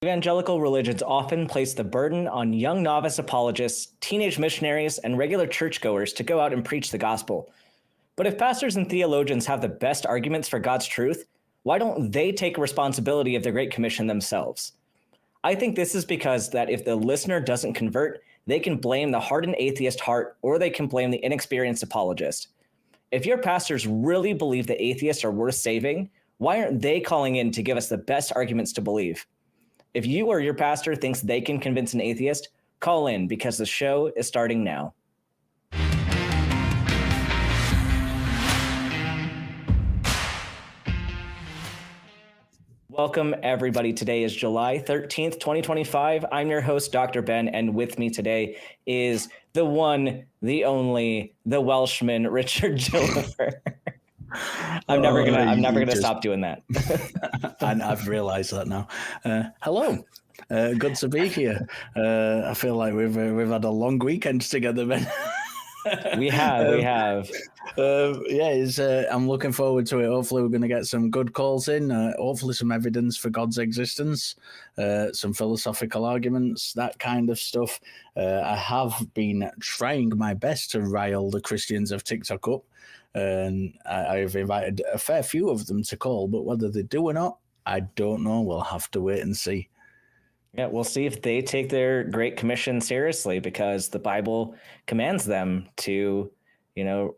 Evangelical religions often place the burden on young novice apologists, teenage missionaries, and regular churchgoers to go out and preach the gospel. But if pastors and theologians have the best arguments for God's truth, why don't they take responsibility of the Great Commission themselves? I think this is because that if the listener doesn't convert, they can blame the hardened atheist heart, or they can blame the inexperienced apologist. If your pastors really believe that atheists are worth saving, why aren't they calling in to give us the best arguments to believe? If you or your pastor thinks they can convince an atheist, call in because the show is starting now. Welcome, everybody. Today is July 13th, 2025. I'm your host, Dr. Ben, and with me today is the one, the only, the Welshman, Richard Gilliver. I'm never gonna stop doing that. And I've realized that now. Hello. Good to be here. I feel like we've had a long weekend together, Ben. We have. I'm looking forward to it. Hopefully we're going to get some good calls in. Hopefully some evidence for God's existence, some philosophical arguments, that kind of stuff. I have been trying my best to rile the Christians of TikTok up. And I've invited a fair few of them to call, but whether they do or not, I don't know. We'll have to wait and see. Yeah, we'll see if they take their Great Commission seriously, because the Bible commands them to,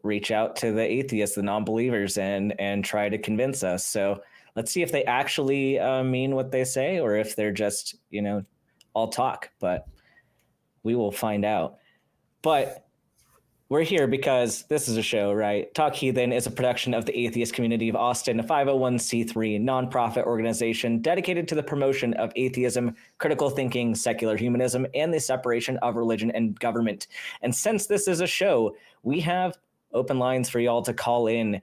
reach out to the atheists, the non-believers, and try to convince us. So let's see if they actually mean what they say, or if they're just, all talk. But we will find out. But we're here because this is a show, right? Talk Heathen is a production of the atheist community of Austin, a 501c3 nonprofit organization dedicated to the promotion of atheism, critical thinking, secular humanism, and the separation of religion and government. And since this is a show, we have open lines for y'all to call in.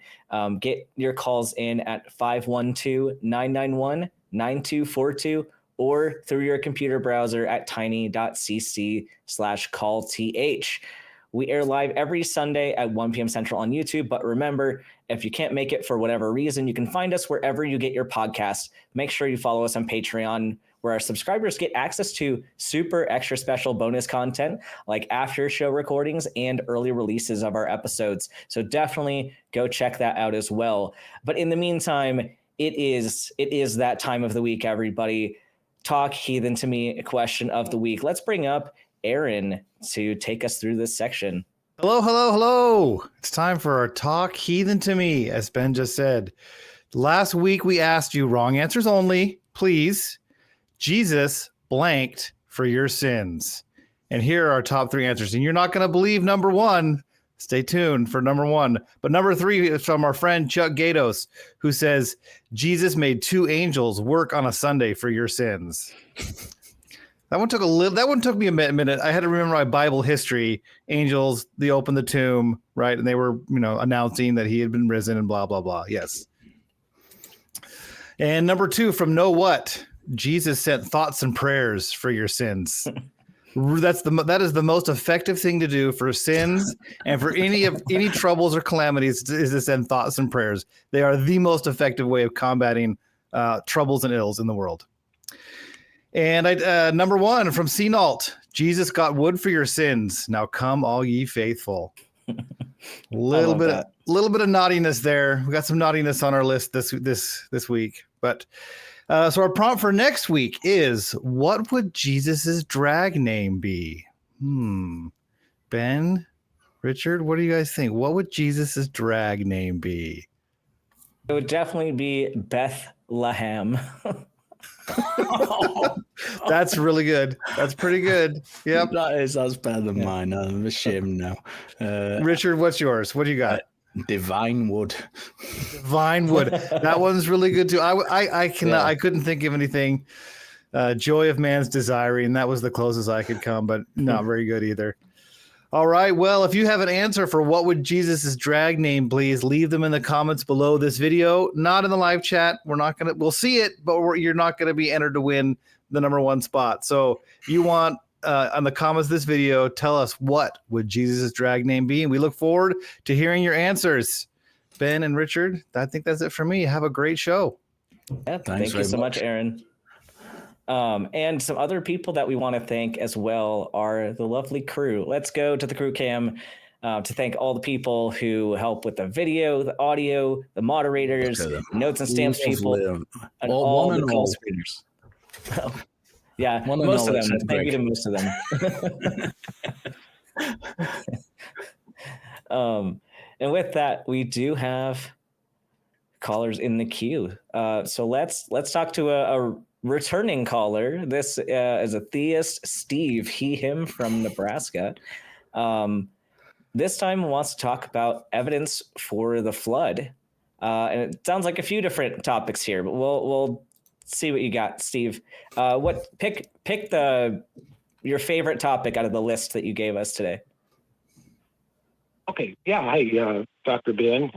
Get your calls in at 512-991-9242 or through your computer browser at tiny.cc/callth. We air live every Sunday at 1 p.m. Central on YouTube. But remember, if you can't make it for whatever reason, you can find us wherever you get your podcasts. Make sure you follow us on Patreon, where our subscribers get access to super extra special bonus content like after show recordings and early releases of our episodes. So definitely go check that out as well. But in the meantime, it is that time of the week, everybody. Talk Heathen to me, a question of the week. Let's bring up Aaron to take us through this section. Hello. It's time for our Talk Heathen to me, as Ben just said. Last week we asked you, wrong answers only, please. Jesus blanked for your sins. And here are our top three answers. And you're not going to believe number one. Stay tuned for number one. But number three is from our friend Chuck Gatos, who says, Jesus made two angels work on a Sunday for your sins. That one took me a minute. I had to remember my Bible history. Angels, they opened the tomb, right? And they were, announcing that he had been risen and blah, blah, blah. Yes. And number two from Know What? Jesus sent thoughts and prayers for your sins. That is the most effective thing to do for sins and for any troubles or calamities is to send thoughts and prayers. They are the most effective way of combating troubles and ills in the world. And number one from CNALT, Jesus got wood for your sins. Now come, all ye faithful. Little bit of naughtiness there. We got some naughtiness on our list this week. But so our prompt for next week is, what would Jesus's drag name be? Ben, Richard, what do you guys think? What would Jesus's drag name be? It would definitely be Bethlehem. That's really good. That's pretty good. Yep. That's better than mine. I'm ashamed now. Richard, what's yours? What do you got? Divine Wood. Divine Wood. That one's really good too. I couldn't think of anything. Joy of Man's Desiring. That was the closest I could come, but not very good either. All right. Well, if you have an answer for what would Jesus's drag name, please leave them in the comments below this video. Not in the live chat. We'll see it, but you're not going to be entered to win the number one spot. So if you want on the comments of this video, tell us what would Jesus's drag name be, and we look forward to hearing your answers. Ben and Richard, I think that's it for me. Have a great show. Yeah, thank you so much, Aaron. And some other people that we want to thank as well are the lovely crew. Let's go to the crew cam to thank all the people who help with the video, the audio, the moderators, notes and stamps people, and all the call screeners. Yeah, most of them. Thank you to most of them. And with that, we do have callers in the queue. So let's talk to a returning caller. This is a theist, Steve, him from Nebraska. This time wants to talk about evidence for the flood. And it sounds like a few different topics here, but we'll see what you got, Steve. Pick your favorite topic out of the list that you gave us today. Okay. Yeah. Hi, Dr. Ben,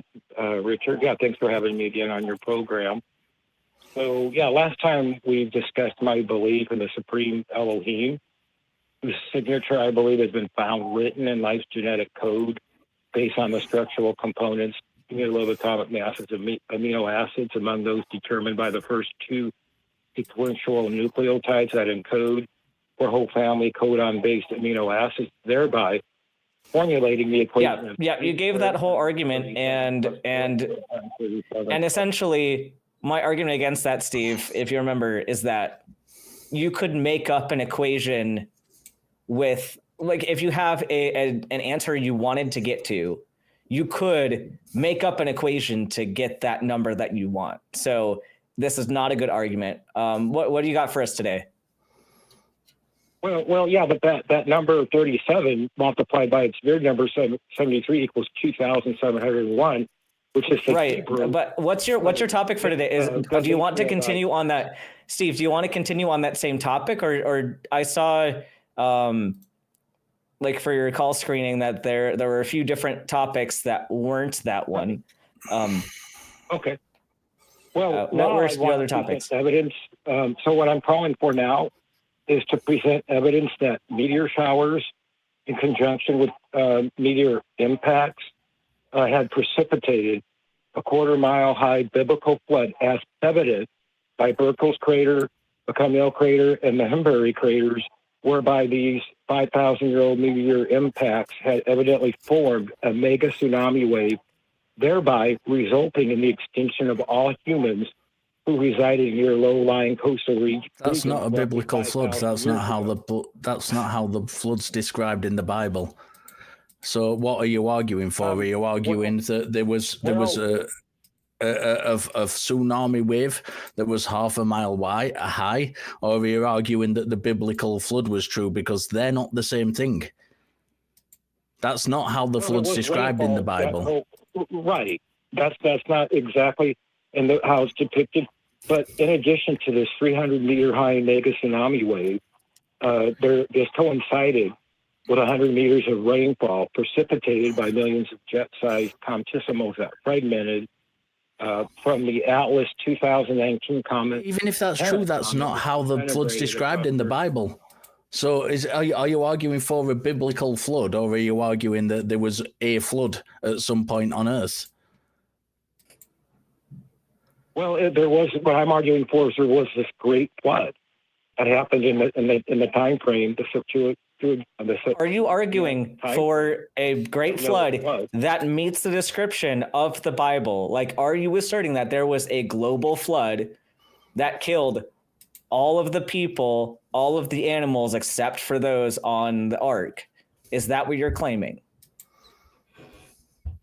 Richard. Yeah, thanks for having me again on your program. So, yeah, last time we discussed my belief in the Supreme Elohim, whose signature, I believe, has been found written in life's genetic code based on the structural components, cumulative atomic masses of amino acids, among those determined by the first two sequential nucleotides that encode for whole family codon-based amino acids, thereby formulating the equation. Yeah, you gave that whole argument, and essentially my argument against that, Steve, if you remember, is that you could make up an equation with, like, if you have an answer you wanted to get to, you could make up an equation to get that number that you want. So this is not a good argument. What do you got for us today? Well, yeah, but that number 37 multiplied by its weird number 73 equals 2,701, which is right. Hebrew. But what's your topic for today? Do you want to continue on that, Steve? Do you want to continue on that same topic, or I saw, like for your call screening, that there were a few different topics that weren't that one. Okay. Well, what were the other topics? Evidence. So what I'm calling for now is to present evidence that meteor showers in conjunction with meteor impacts had precipitated a quarter-mile high biblical flood, as evident by Burkle's crater, the Camille crater, and the Hembury craters, whereby these 5,000-year-old meteor impacts had evidently formed a mega tsunami wave, thereby resulting in the extinction of all humans who resided near low-lying coastal regions. That's not a biblical flood. That's not how the flood's described in the Bible. So, what are you arguing for? Are you arguing that there was a tsunami wave that was half a mile high, or are you arguing that the biblical flood was true? Because they're not the same thing. That's not how the flood's described in the Bible. Right. That's not exactly how it's depicted. But in addition to this 300-meter high mega tsunami wave, this coincided with 100 meters of rainfall precipitated by millions of jet-sized contissimals that fragmented from the Atlas 2019 comet. Even if that's true, that's not how the flood's described in the Bible. So are you arguing for a biblical flood, or are you arguing that there was a flood at some point on Earth? Well, there was. What I'm arguing for is there was this great flood that happened in the time frame. Are you arguing for a great flood that meets the description of the Bible? Like, are you asserting that there was a global flood that killed all of the people, all of the animals, except for those on the ark? Is that what you're claiming?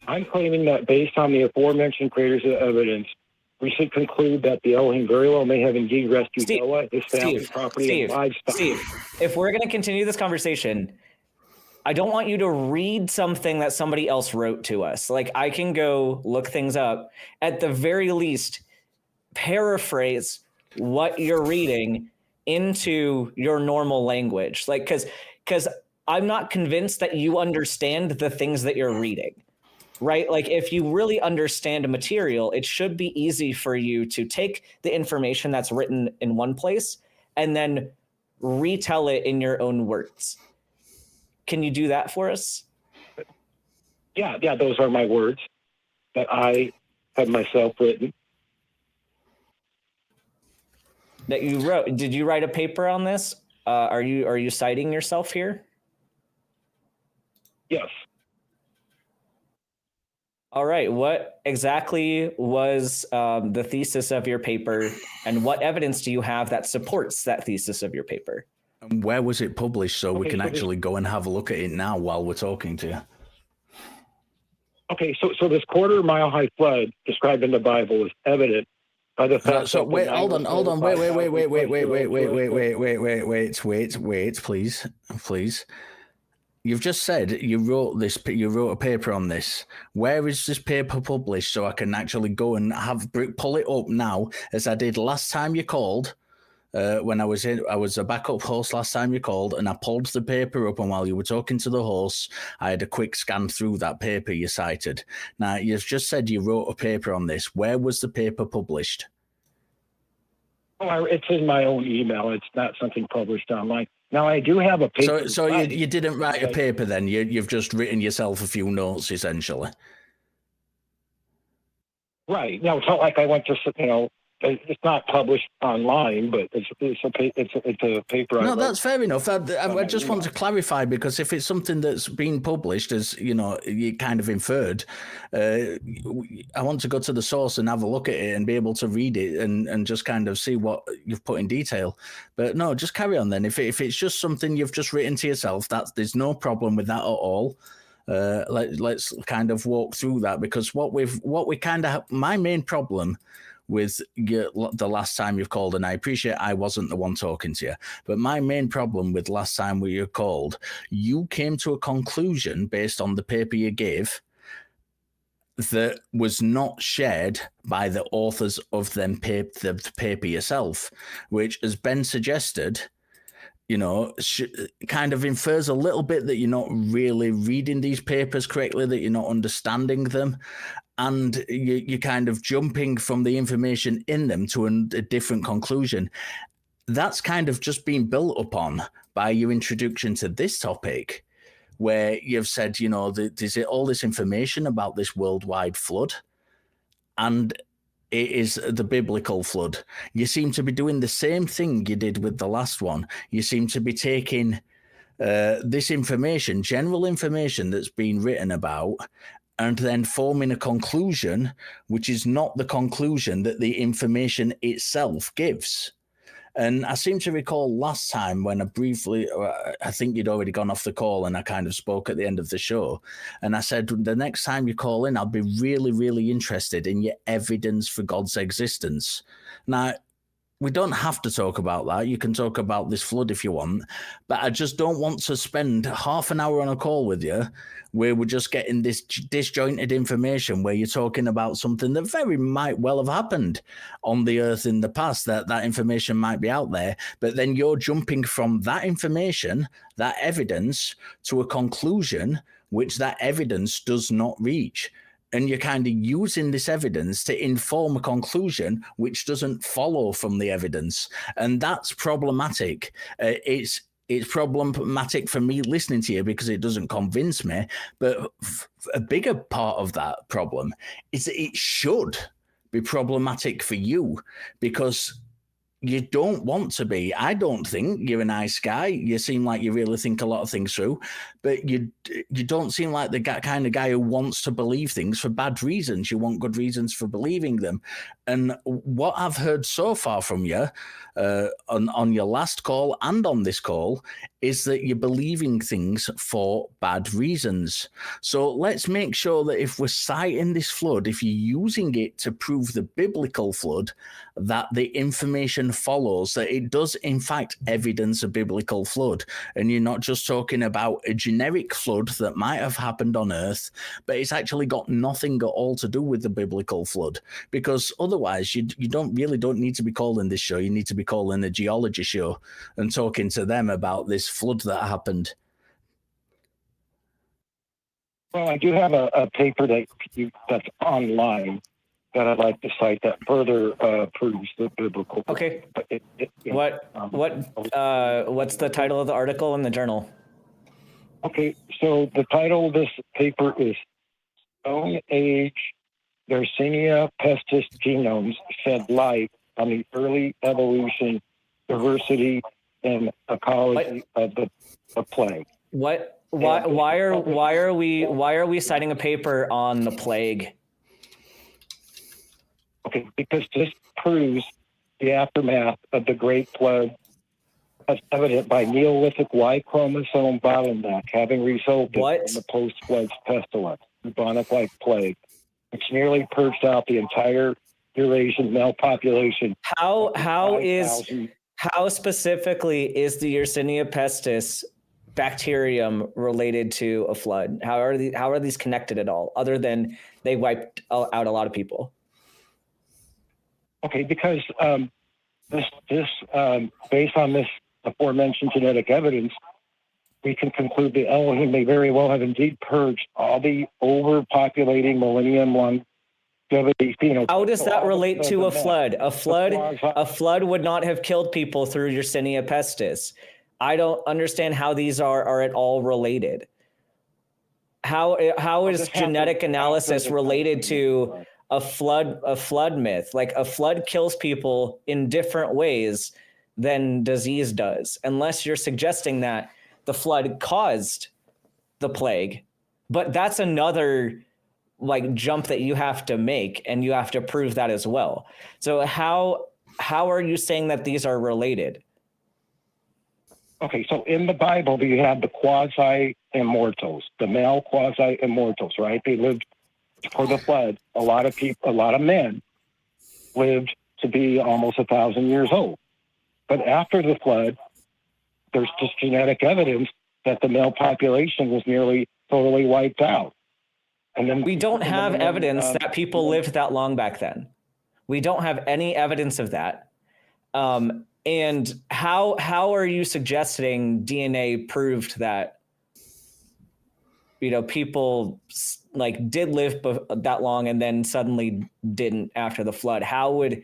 I'm claiming that based on the aforementioned creators of evidence, we should conclude that the Elohim very well may have indeed rescued Noah, his family, property, and livestock. Steve, if we're going to continue this conversation, I don't want you to read something that somebody else wrote to us. Like, I can go look things up. At the very least, paraphrase what you're reading into your normal language. Like, because I'm not convinced that you understand the things that you're reading. Right? Like, if you really understand a material, it should be easy for you to take the information that's written in one place and then retell it in your own words. Can you do that for us? Yeah, those are my words that I have myself written. that you wrote. Did you write a paper on this? Are you citing yourself here? Yes. All right. What exactly was the thesis of your paper, and what evidence do you have that supports that thesis of your paper? And where was it published so we can so actually go and have a look at it now while we're talking to you? Okay, so this quarter-mile high flood described in the Bible is evident by the fact. So that wait, hold on, wait, please. You've just said you wrote a paper on this. Where is this paper published so I can actually go and pull it up now, as I did last time you called? When I was a backup host last time you called, and I pulled the paper up, and while you were talking to the host, I had a quick scan through that paper you cited. Now, you've just said you wrote a paper on this. Where was the paper published? Oh, it's in my own email. It's not something published online. Now, I do have a paper. So you didn't write a paper then? You've just written yourself a few notes, essentially. Right. No, it's not like I went to, it's not published online, but it's a paper. No, that's fair enough. I just want to clarify, because if it's something that's been published, as you kind of inferred, I want to go to the source and have a look at it and be able to read it and just kind of see what you've put in detail. But no, just carry on then. If it's just something you've just written to yourself, there's no problem with that at all. Let's kind of walk through that, because my main problem with the last time you've called, and I appreciate I wasn't the one talking to you, but my main problem with last time when you called, you came to a conclusion based on the paper you gave that was not shared by the authors of the paper yourself, which, as Ben suggested, kind of infers a little bit that you're not really reading these papers correctly, that you're not understanding them, and you're kind of jumping from the information in them to a different conclusion. That's kind of just been built upon by your introduction to this topic, where you've said, there's all this information about this worldwide flood, and it is the biblical flood. You seem to be doing the same thing you did with the last one. You seem to be taking this information, general information that's been written about, and then forming a conclusion, which is not the conclusion that the information itself gives. And I seem to recall last time when I think you'd already gone off the call, and I kind of spoke at the end of the show. And I said, the next time you call in, I'll be really, really interested in your evidence for God's existence. Now, we don't have to talk about that. You can talk about this flood if you want, but I just don't want to spend half an hour on a call with you where we're just getting this disjointed information where you're talking about something that very might well have happened on the earth in the past, that information might be out there, but then you're jumping from that information, that evidence, to a conclusion which that evidence does not reach. And you're kind of using this evidence to inform a conclusion which doesn't follow from the evidence. And that's problematic. It's problematic for me listening to you because it doesn't convince me. But a bigger part of that problem is that it should be problematic for you, because you don't want to be. I don't think you're a nice guy. You seem like you really think a lot of things through, but you don't seem like the kind of guy who wants to believe things for bad reasons. You want good reasons for believing them. And what I've heard so far from you on your last call and on this call is that you're believing things for bad reasons. So let's make sure that if we're citing this flood, if you're using it to prove the biblical flood, that the information follows that it does in fact evidence a biblical flood, and you're not just talking about a generic flood that might have happened on earth, but it's actually got nothing at all to do with the biblical flood. Because otherwise you don't need to be calling this show. You need to be calling a geology show and talking to them about this flood that happened. Well, I do have a paper that's online that I'd like to cite that further proves the biblical. Okay. What's the title of the article in the journal? Okay, so the title of this paper is Stone Age Yersinia pestis genomes shed light on the early evolution, diversity, and ecology of the plague. What? Why are we citing a paper on the plague? Okay, because this proves the aftermath of the Great Flood, as evident by Neolithic Y-chromosome bottleneck having resulted in the post-flood pestilence, bubonic-like plague, which nearly purged out the entire Eurasian male population. How specifically is the Yersinia pestis bacterium related to a flood? How are these connected at all, other than they wiped out a lot of people? Okay, because this based on this aforementioned genetic evidence, we can conclude that Elohim may very well have indeed purged all the overpopulating millennium longevity phenotypes. How does that relate to a flood? A flood would not have killed people through Yersinia pestis. I don't understand how these are at all related. How is genetic analysis related to a flood myth? Like, a flood kills people in different ways than disease does, unless you're suggesting that the flood caused the plague. But that's another jump that you have to make, and you have to prove that as well. So how are you saying that these are related? Okay, so in the Bible, you have the quasi-immortals, the male quasi-immortals, right? They lived before the flood. A lot of men lived to be almost 1,000 years old. But after the flood, there's just genetic evidence that the male population was nearly totally wiped out. And then we don't have evidence that people lived that long back then. We don't have any evidence of that. And how are you suggesting DNA proved that, people did live that long and then suddenly didn't after the flood? How would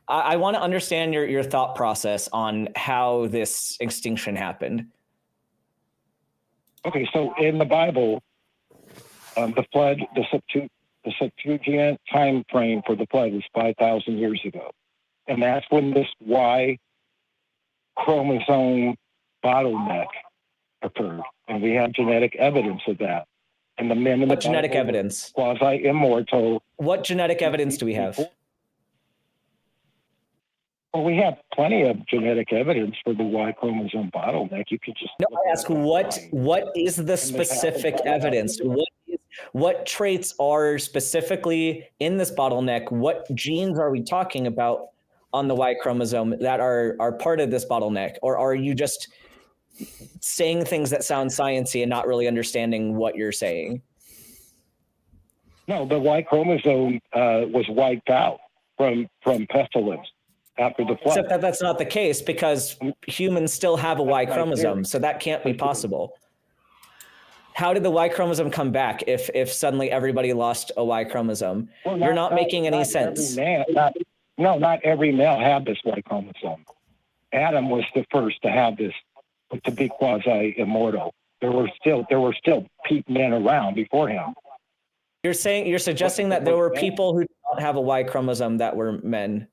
I want to understand your thought process on how this extinction happened? Okay, so in the Bible, the flood, the Septuagint time frame for the flood was 5,000 years ago. And that's when this Y-chromosome bottleneck occurred. And we have genetic evidence of that. And the men in the genetic evidence? Quasi-immortal. What genetic evidence do we have? Well, we have plenty of genetic evidence for the Y-chromosome bottleneck. You could just... No, I ask, what is the specific evidence? What traits are specifically in this bottleneck? What genes are we talking about on the Y chromosome that are part of this bottleneck? Or are you just saying things that sound sciencey and not really understanding what you're saying? No, the Y chromosome was wiped out from pestilence after the flood. Except that's not the case, because humans still have a Y chromosome, so that can't be possible. How did the Y chromosome come back if suddenly everybody lost a Y chromosome? Well, You're not making any sense. Not every male had this Y chromosome. Adam was the first to have this, to be quasi-immortal. There were still men around before him. You're suggesting that there were people who did not have a Y chromosome that were men.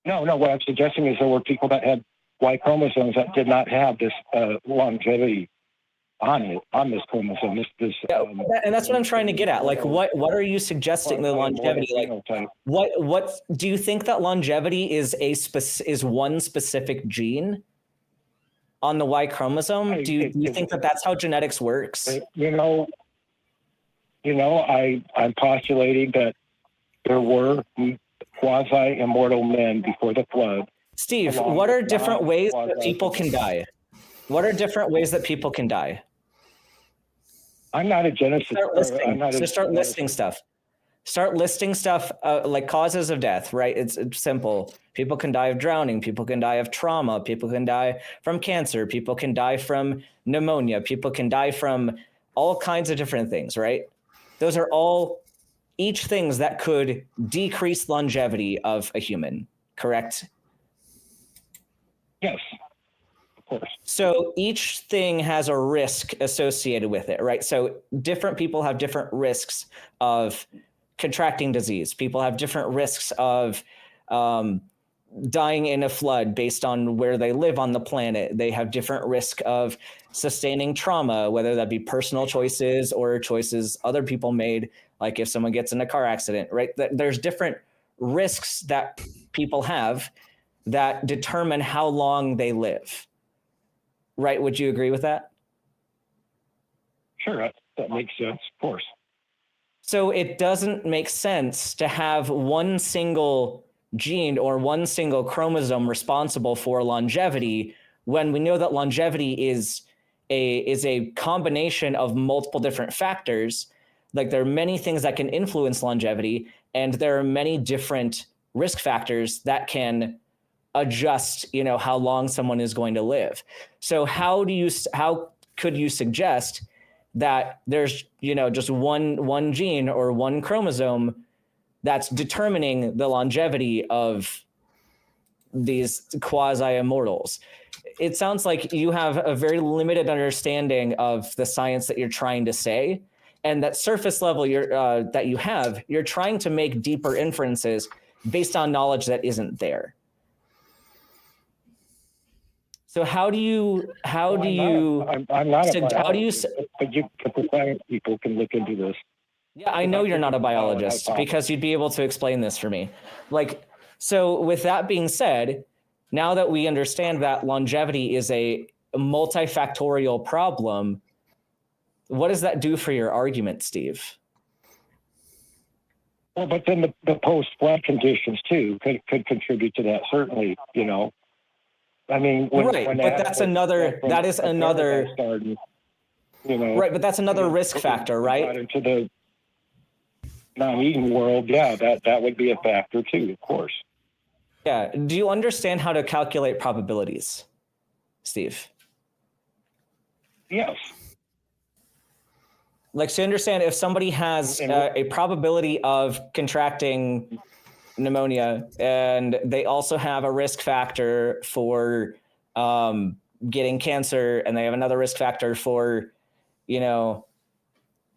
No. What I'm suggesting is there were people that had Y chromosomes that did not have this longevity on this chromosome. And that's what I'm trying to get at. What are you suggesting the longevity? What do you think that longevity is one specific gene on the Y chromosome? Do you think that that's how genetics works? I'm postulating that there were quasi-immortal men before the flood. Steve, what are different ways that people can die? What are different ways that people can die? I'm not a geneticist. Start listing stuff. Start listing stuff like causes of death, right? It's simple. People can die of drowning. People can die of trauma. People can die from cancer. People can die from pneumonia. People can die from all kinds of different things, right? Those are all each things that could decrease longevity of a human, correct? Yes, of course. So each thing has a risk associated with it, right? So different people have different risks of contracting disease. People have different risks of dying in a flood based on where they live on the planet. They have different risk of sustaining trauma, whether that be personal choices or choices other people made, like if someone gets in a car accident, right? There's different risks that people have that determine how long they live, right? Would you agree with that? Sure, that makes sense, of course. So it doesn't make sense to have one single gene or one single chromosome responsible for longevity when we know that longevity is a combination of multiple different factors. Like there are many things that can influence longevity, and there are many different risk factors that can adjust, how long someone is going to live. So how could you suggest that there's, just one gene or one chromosome that's determining the longevity of these quasi-immortals? It sounds like you have a very limited understanding of the science that you're trying to say, and that surface level you're trying to make deeper inferences based on knowledge that isn't there. So but you science people can look into this. Yeah, I know you're not a biologist because you'd be able to explain this for me. So with that being said, now that we understand that longevity is a multifactorial problem, what does that do for your argument, Steve? Well, but then the post-flood conditions too could contribute to that, certainly, I mean, that's another risk factor, right? Into the non-Eden world, yeah, that would be a factor too, of course. Yeah. Do you understand how to calculate probabilities, Steve? Yes. So you understand if somebody has a probability of contracting pneumonia, and they also have a risk factor for getting cancer, and they have another risk factor for,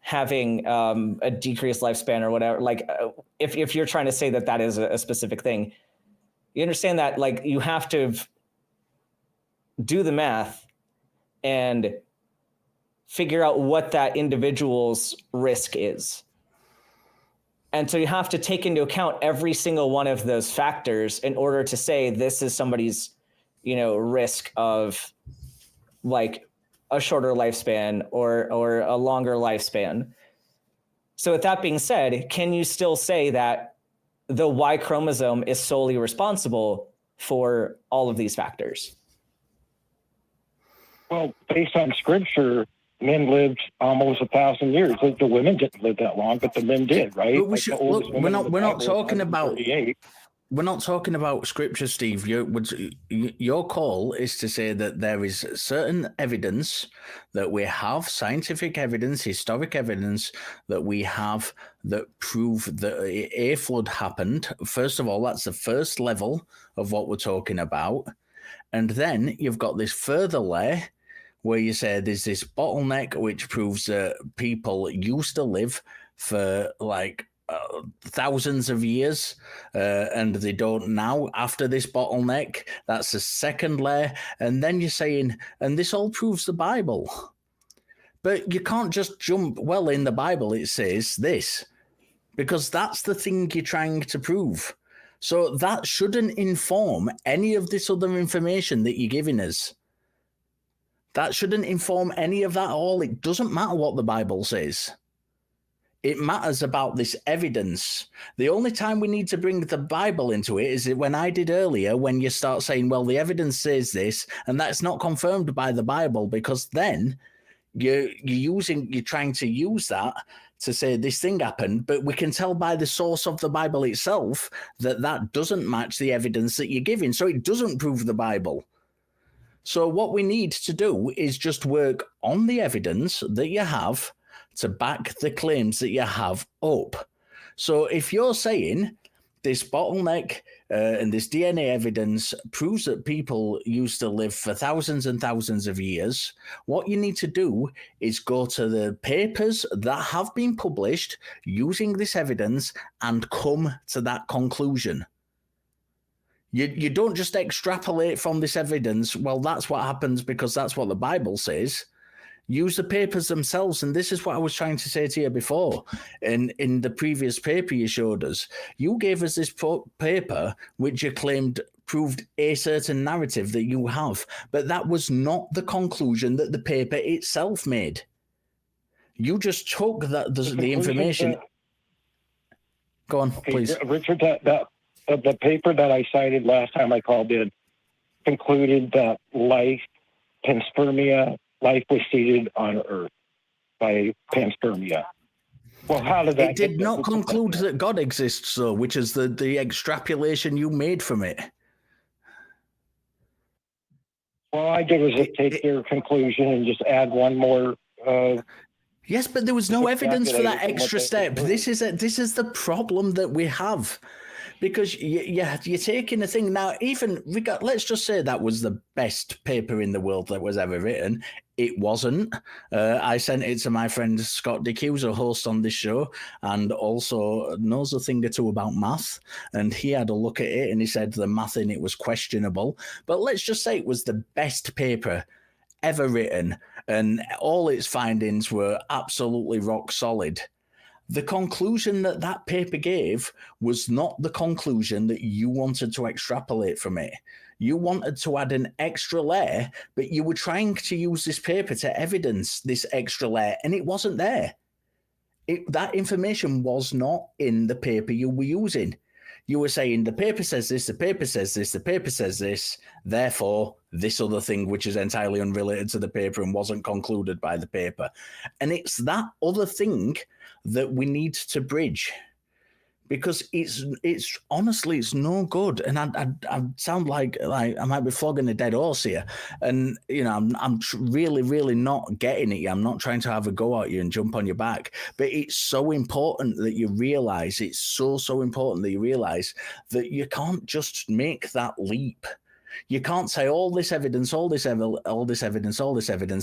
having a decreased lifespan or whatever. If you're trying to say that is a specific thing, you understand that you have to do the math and figure out what that individual's risk is. And so you have to take into account every single one of those factors in order to say this is somebody's, risk of a shorter lifespan or a longer lifespan. So with that being said, can you still say that the Y chromosome is solely responsible for all of these factors? Well, based on scripture, men lived almost 1,000 years. The women didn't live that long, but the men did, right? But we're not talking about. We're not talking about scripture, Steve. Your call is to say that there is certain evidence that we have, scientific evidence, historic evidence that we have that prove that a flood happened. First of all, that's the first level of what we're talking about. And then you've got this further layer where you say there's this bottleneck, which proves that people used to live for thousands of years, and they don't now after this bottleneck. That's the second layer. And then you're saying, and this all proves the Bible. But you can't just jump, well, in the Bible it says this, because that's the thing you're trying to prove. So that shouldn't inform any of this other information that you're giving us. That shouldn't inform any of that at all. It doesn't matter what the Bible says. It matters about this evidence. The only time we need to bring the Bible into it is when I did earlier, when you start saying, well, the evidence says this, and that's not confirmed by the Bible, because then you're trying to use that to say this thing happened, but we can tell by the source of the Bible itself that doesn't match the evidence that you're giving. So it doesn't prove the Bible. So what we need to do is just work on the evidence that you have to back the claims that you have up. So if you're saying this bottleneck and this DNA evidence proves that people used to live for thousands and thousands of years. What you need to do is go to the papers that have been published using this evidence and come to that conclusion. You don't just extrapolate from this evidence, well, that's what happens because that's what the Bible says. Use the papers themselves, and this is what I was trying to say to you before. In the previous paper you showed us, you gave us this paper which you claimed proved a certain narrative that you have, but that was not the conclusion that the paper itself made. You just took the information. Go on, please. Richard, the paper that I cited last time I called in concluded that life, panspermia, life was seeded on Earth by panspermia. Well, how did that? It did not conclude that God exists, though, which is the extrapolation you made from it. Well, I did was just take your conclusion and just add one more. Yes, but there was no evidence for that extra step. This is the problem that we have. Because you're taking a thing now, let's just say that was the best paper in the world that was ever written. It wasn't. I sent it to my friend Scott Dick, who's a host on this show and also knows a thing or two about math. And he had a look at it and he said the math in it was questionable. But let's just say it was the best paper ever written and all its findings were absolutely rock solid. The conclusion that paper gave was not the conclusion that you wanted to extrapolate from it. You wanted to add an extra layer, but you were trying to use this paper to evidence this extra layer, and it wasn't there. That information was not in the paper you were using. You were saying the paper says this, the paper says this, the paper says this, therefore this other thing which is entirely unrelated to the paper and wasn't concluded by the paper. And it's that other thing that we need to bridge because it's honestly, it's no good. And I sound like I might be flogging a dead horse here. And, you know, I'm really, really not getting it. I'm not trying to have a go at you and jump on your back, but it's so important that you realize, it's so important that you realize that you can't just make that leap. You can't say all this evidence,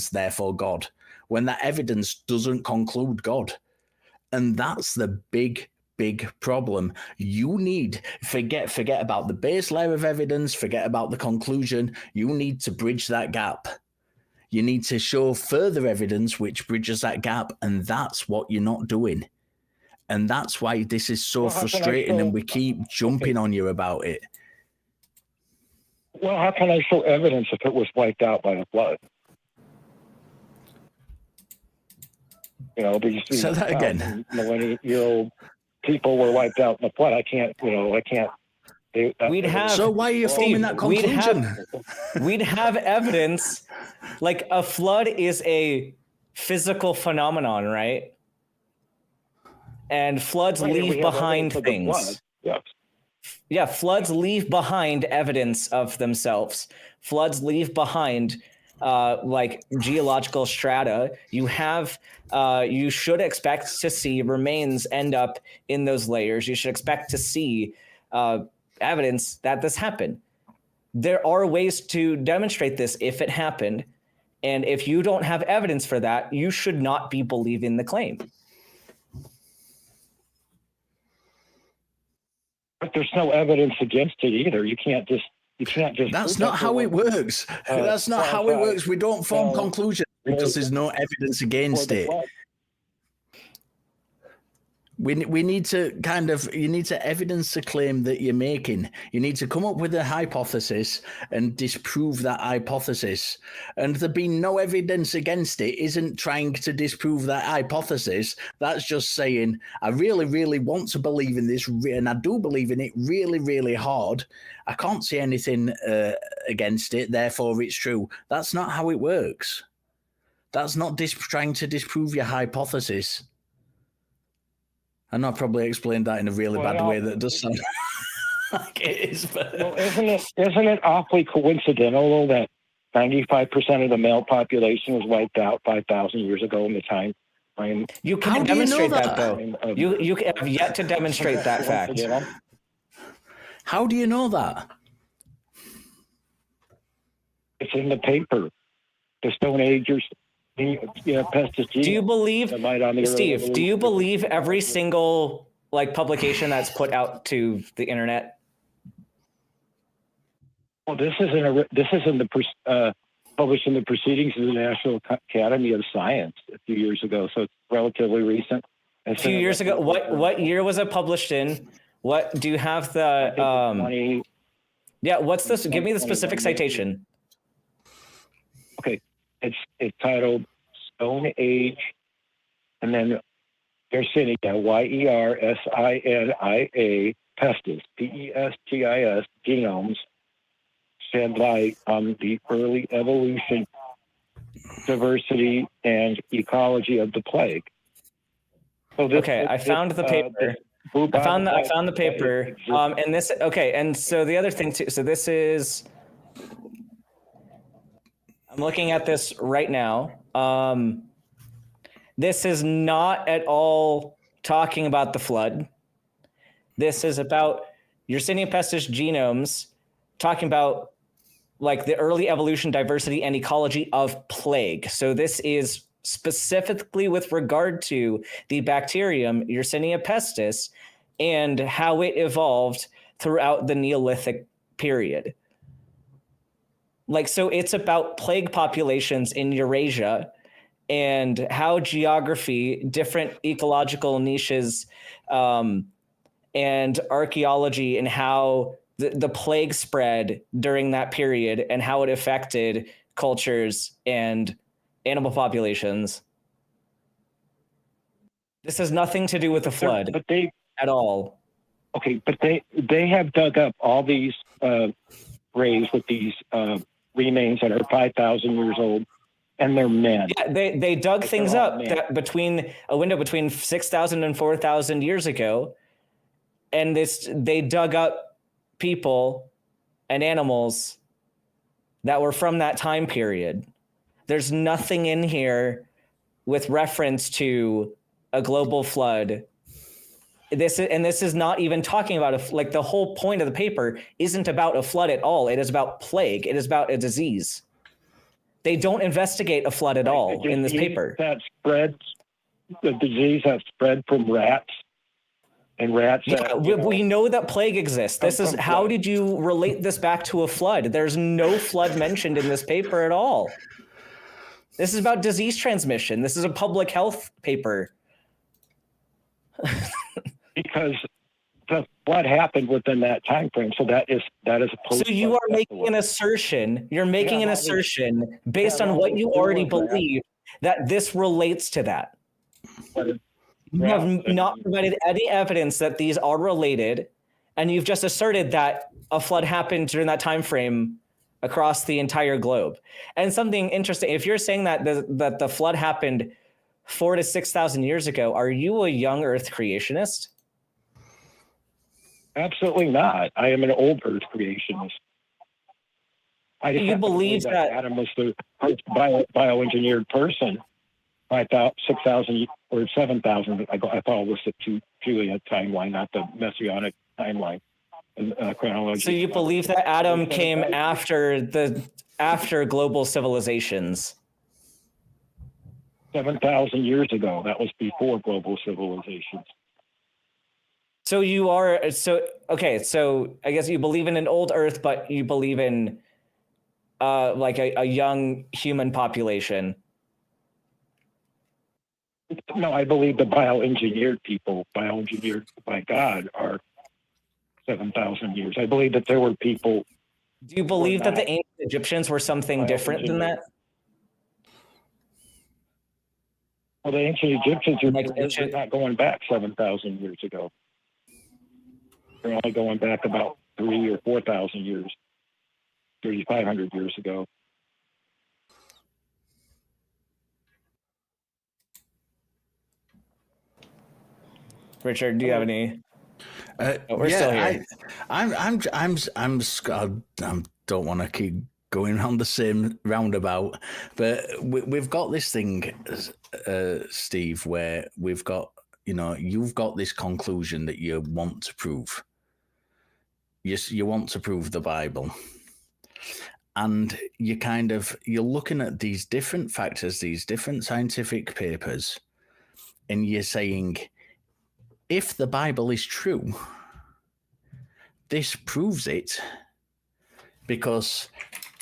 therefore God, when that evidence doesn't conclude God. And that's the big problem. You need, forget about the base layer of evidence, forget about the conclusion. You need to bridge that gap. You need to show further evidence which bridges that gap, and that's what you're not doing. And that's why this is so frustrating and we keep jumping on you about it. Well, how can I show evidence if it was wiped out by the flood? You know, these say that again. Millennial people were wiped out in the flood. I can't. So why are you forming that conclusion? We'd have evidence, like a flood is a physical phenomenon, right? And floods leave behind things. Yes. Yeah, floods leave behind evidence of themselves. Floods leave behind like geological strata. You should expect to see remains end up in those layers. You should expect to see evidence that this happened. There are ways to demonstrate this if it happened. And if you don't have evidence for that, you should not be believing the claim. But there's no evidence against it either. You can't just. That's not how it works. That's not how it works. We don't form conclusions because there's no evidence against it. We need to you need to evidence the claim that you're making. You need to come up with a hypothesis and disprove that hypothesis. And there being no evidence against it isn't trying to disprove that hypothesis. That's just saying, I really, really want to believe in this, and I do believe in it really, really hard. I can't see anything against it, therefore it's true. That's not how it works. That's not trying to disprove your hypothesis. I know I probably explained that in a really bad way that does sound like it is. But... Well, isn't it awfully coincidental that 95% of the male population was wiped out 5,000 years ago in the time frame? You can't demonstrate that though. You have yet to demonstrate that fact. How do you know that? It's in the paper. The Stone Agers, pestis. Do you believe, Steve? Do you believe every single publication that's put out to the internet? Well, this is published in the Proceedings of the National Academy of Science a few years ago, so it's relatively recent. A few years ago. What year was it published in? What do you have the? 20, yeah, what's this? Give me the specific citation. Okay, it's titled Stone Age, and then Yersinia, Yersinia, pestis, pestis, genomes, shed light on the early evolution, diversity, and ecology of the plague. So I found the paper. I found the paper. And this. Okay, and so the other thing too. So this is. I'm looking at this right now. This is not at all talking about the flood. This is about Yersinia pestis genomes, talking about the early evolution, diversity, and ecology of plague. So this is specifically with regard to the bacterium Yersinia pestis and how it evolved throughout the Neolithic period. So it's about plague populations in Eurasia and how geography, different ecological niches, and archaeology, and how the plague spread during that period and how it affected cultures and animal populations. This has nothing to do with the flood at all. Okay, but they have dug up all these graves with these remains that are 5,000 years old, and they're men. Yeah, they dug things up that between a window between 6,000 and 4,000 years ago, and they dug up people and animals that were from that time period. There's nothing in here with reference to a global flood. This is not even talking about the whole point of the paper isn't about a flood at all. It is about plague. It is about a disease. They don't investigate a flood at all in this paper. The disease that spread from rats. And rats. Yeah, we know that plague exists. How did you relate this back to a flood? There's no flood mentioned in this paper at all. This is about disease transmission. This is a public health paper. Because the flood happened within that time frame, so that is a so you are making an assertion. You're making an assertion based on what you already believe that this relates to that. You have not provided any evidence that these are related, and you've just asserted that a flood happened during that time frame across the entire globe. And something interesting, if you're saying that the flood happened 4,000 to 6,000 years ago, are you a young Earth creationist? Absolutely not. I am an old Earth creationist. You believe that Adam was the first bioengineered person. 6,000 or 7,000. I thought it was the Juliet timeline, not the Messianic timeline chronology. So you believe that Adam came after global civilizations? 7,000 years ago. That was before global civilizations. So you are okay. So I guess you believe in an old Earth, but you believe in a young human population. No, I believe the bioengineered people, bioengineered by God, are 7,000 years. I believe that there were people. Do you believe that the ancient Egyptians were something different than that? Well, the ancient Egyptians are not going back 7,000 years ago. They're only going back about 3,000 or 4,000 years, 3,500 years ago. Richard, do you have any? We're still here. I don't want to keep going around the same roundabout, but we've got this thing, Steve, where we've got, you've got this conclusion that you want to prove. you want to prove the Bible. And you're looking at these different factors, these different scientific papers, and you're saying, if the Bible is true, this proves it, because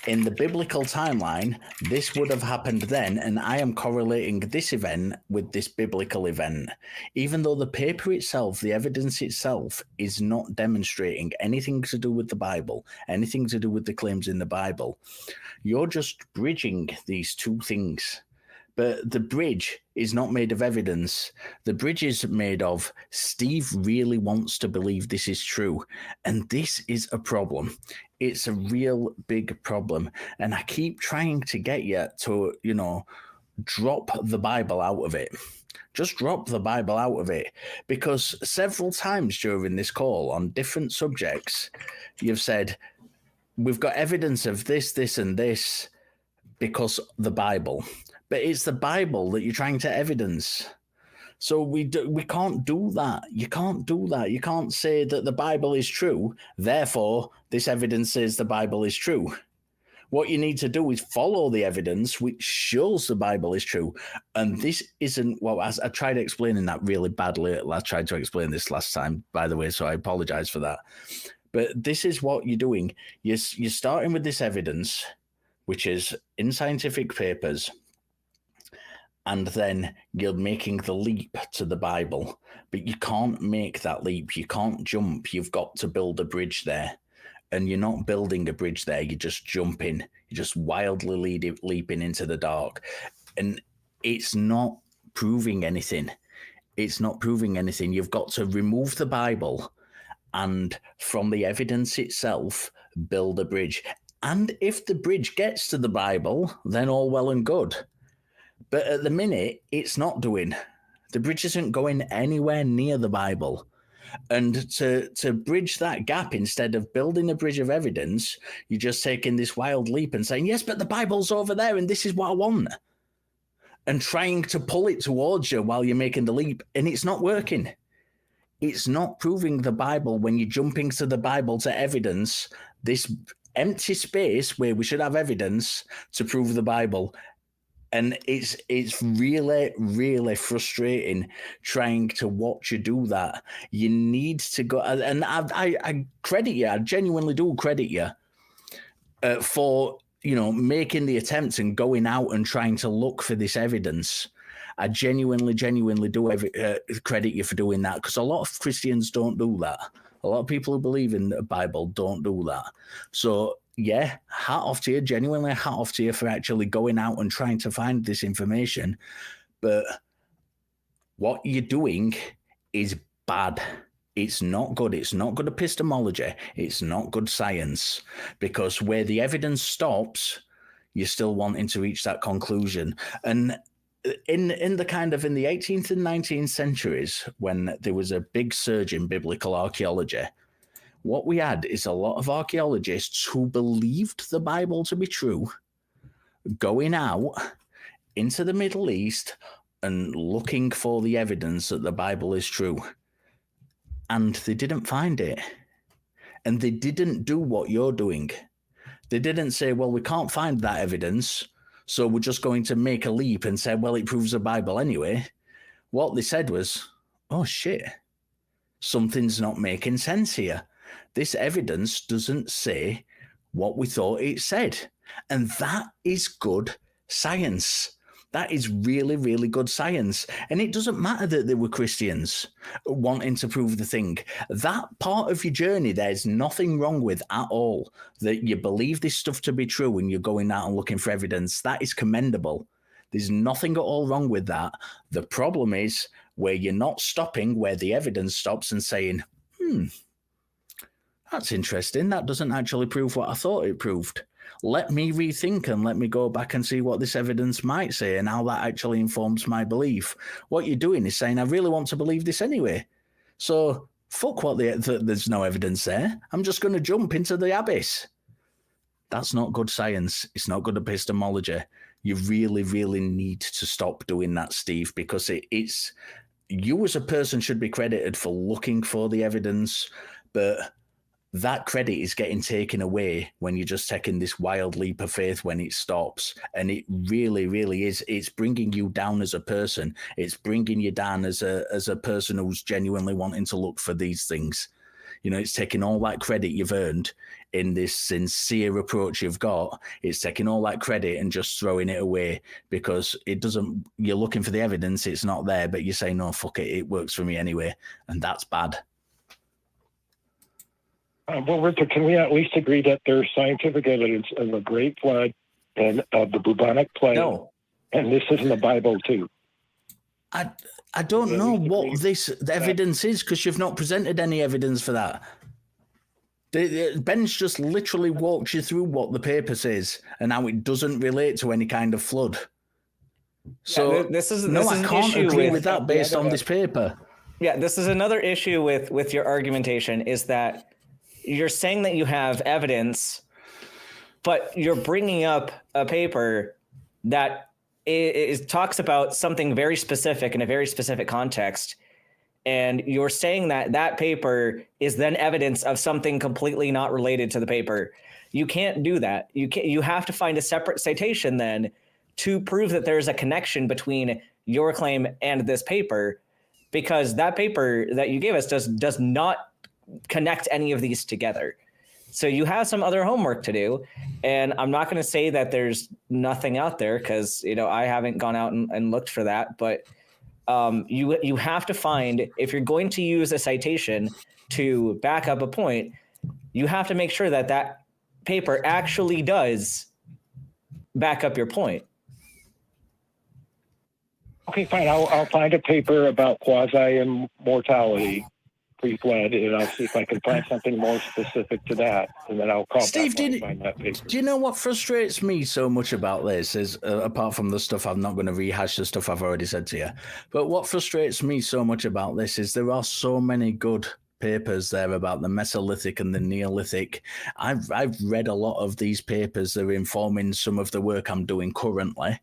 in the biblical timeline, this would have happened then, and I am correlating this event with this biblical event. Even though the paper itself, the evidence itself, is not demonstrating anything to do with the Bible, anything to do with the claims in the Bible, you're just bridging these two things. But the bridge is not made of evidence. The bridge is made of, Steve really wants to believe this is true. And this is a problem. It's a real big problem. And I keep trying to get you to, drop the Bible out of it. Just drop the Bible out of it. Because several times during this call on different subjects, you've said, we've got evidence of this, this, and this because the Bible. But it's the Bible that you're trying to evidence. So we can't do that. You can't do that. You can't say that the Bible is true, therefore this evidence says the Bible is true. What you need to do is follow the evidence which shows the Bible is true. And this isn't, well, I tried explaining that really badly. I tried to explain this last time, by the way, so I apologize for that. But this is what you're doing. You're starting with this evidence, which is in scientific papers, and then you're making the leap to the Bible. But you can't make that leap. You can't jump. You've got to build a bridge there. And you're not building a bridge there. You're just jumping. You're just wildly leaping into the dark. And it's not proving anything. It's not proving anything. You've got to remove the Bible and from the evidence itself, build a bridge. And if the bridge gets to the Bible, then all well and good. But at the minute, it's not doing. The bridge isn't going anywhere near the Bible. And to bridge that gap, instead of building a bridge of evidence, you're just taking this wild leap and saying, yes, but the Bible's over there and this is what I want. And trying to pull it towards you while you're making the leap. And it's not working. It's not proving the Bible when you're jumping to the Bible to evidence this empty space where we should have evidence to prove the Bible. And it's really, really frustrating trying to watch you do that. You need to go, and I credit you. I genuinely do credit you for making the attempt and going out and trying to look for this evidence. I genuinely do credit you for doing that, because a lot of Christians don't do that. A lot of people who believe in the Bible don't do that. So, yeah, hat off to you, genuinely hat off to you for actually going out and trying to find this information. But what you're doing is bad. It's not good. It's not good epistemology. It's not good science, because where the evidence stops, you're still wanting to reach that conclusion. And in the 18th and 19th centuries, when there was a big surge in biblical archaeology, what we had is a lot of archaeologists who believed the Bible to be true, going out into the Middle East and looking for the evidence that the Bible is true. And they didn't find it. And they didn't do what you're doing. They didn't say, well, we can't find that evidence, so we're just going to make a leap and say, well, it proves the Bible anyway. What they said was, oh, shit, something's not making sense here. This evidence doesn't say what we thought it said. And that is good science. That is really, really good science. And it doesn't matter that they were Christians wanting to prove the thing. That part of your journey, there's nothing wrong with at all. That you believe this stuff to be true and you're going out and looking for evidence. That is commendable. There's nothing at all wrong with that. The problem is where you're not stopping where the evidence stops and saying, that's interesting. That doesn't actually prove what I thought it proved. Let me rethink and let me go back and see what this evidence might say and how that actually informs my belief. What you're doing is saying, I really want to believe this anyway. So fuck what there's no evidence there. I'm just going to jump into the abyss. That's not good science. It's not good epistemology. You really, really need to stop doing that, Steve, because it's you as a person should be credited for looking for the evidence, but that credit is getting taken away when you're just taking this wild leap of faith when it stops. And it really, really is. It's bringing you down as a person. It's bringing you down as a person who's genuinely wanting to look for these things. You know, it's taking all that credit you've earned in this sincere approach you've got. It's taking all that credit and just throwing it away because it doesn't, you're looking for the evidence, it's not there, but you say, no, fuck it, it works for me anyway. And that's bad. Well, Richard, can we at least agree that there's scientific evidence of a great flood and of the bubonic plague? No. And this is in the Bible, too. I don't know what this evidence is because you've not presented any evidence for that. Ben's just literally walked you through what the paper says and how it doesn't relate to any kind of flood. So I can't agree with that based on this paper. Yeah, this is another issue with your argumentation is that you're saying that you have evidence, but you're bringing up a paper that talks about something very specific in a very specific context. And you're saying that that paper is then evidence of something completely not related to the paper. You can't do that. You have to find a separate citation then to prove that there's a connection between your claim and this paper, because that paper that you gave us does not connect any of these together. So you have some other homework to do. And I'm not going to say that there's nothing out there because, I haven't gone out and looked for that. But you have to find, if you're going to use a citation to back up a point, you have to make sure that that paper actually does back up your point. Okay, fine. I'll find a paper about quasi-immortality pre-flood, and I'll see if I can find something more specific to that, and then I'll call Steve, back and find that paper. Do you know what frustrates me so much about this is, apart from the stuff, I'm not going to rehash the stuff I've already said to you, but what frustrates me so much about this is there are so many good papers there about the Mesolithic and the Neolithic. I've read a lot of these papers. They're informing some of the work I'm doing currently.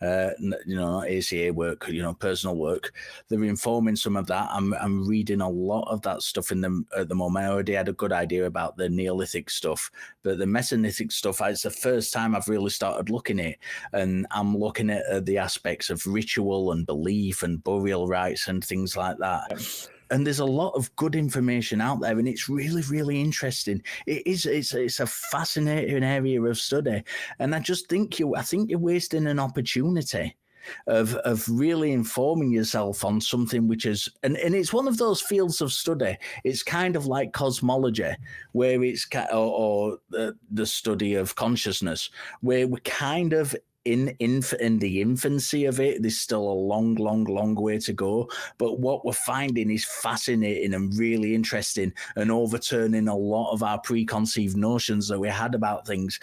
Not ACA work, personal work. They're informing some of that. I'm reading a lot of that stuff at the moment. I already had a good idea about the Neolithic stuff, but the Mesolithic stuff, it's the first time I've really started looking at it, and I'm looking at the aspects of ritual and belief and burial rites and things like that. And there's a lot of good information out there, and it's really, really interesting. It's a fascinating area of study, and I just think you're wasting an opportunity of really informing yourself on something which is, and it's one of those fields of study. It's kind of like cosmology, where it's or the study of consciousness, where we're kind of in the infancy of it. There's still a long way to go, but what we're finding is fascinating and really interesting, and overturning a lot of our preconceived notions that we had about things.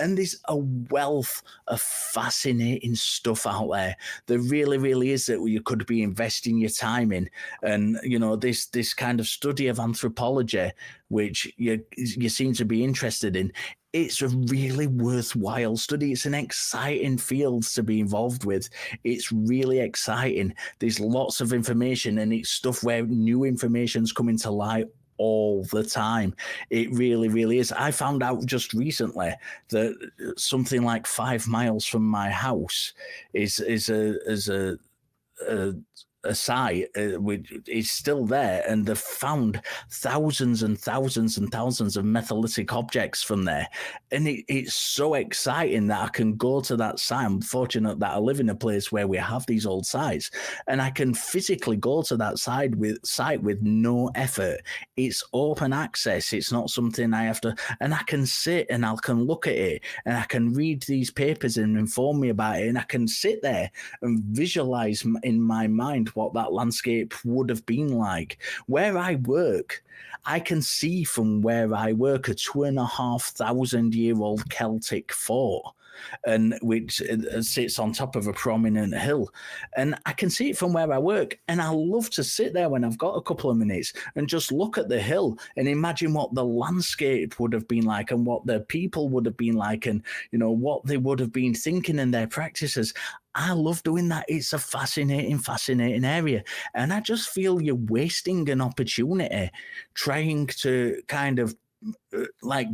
And there's a wealth of fascinating stuff out there. There really, really is, that you could be investing your time in. And, this kind of study of anthropology, which you seem to be interested in, it's a really worthwhile study. It's an exciting field to be involved with. It's really exciting. There's lots of information, and it's stuff where new information's coming to light all the time. It really, really is. I found out just recently that something like 5 miles from my house is a site which is still there, and they've found thousands and thousands and thousands of methylitic objects from there, and it's so exciting that I can go to that site. I'm fortunate that I live in a place where we have these old sites, and I can physically go to that site with no effort. It's open access. It's not something I have to, and I can sit and I can look at it, and I can read these papers and inform me about it, and I can sit there and visualize in my mind what that landscape would have been like. Where I work, I can see from where I work a 2,500-year-old Celtic fort, and which sits on top of a prominent hill, and I can see it from where I work. And I love to sit there when I've got a couple of minutes and just look at the hill and imagine what the landscape would have been like, and what the people would have been like, and what they would have been thinking in their practices. I love doing that. It's a fascinating area. And I just feel you're wasting an opportunity trying to kind of like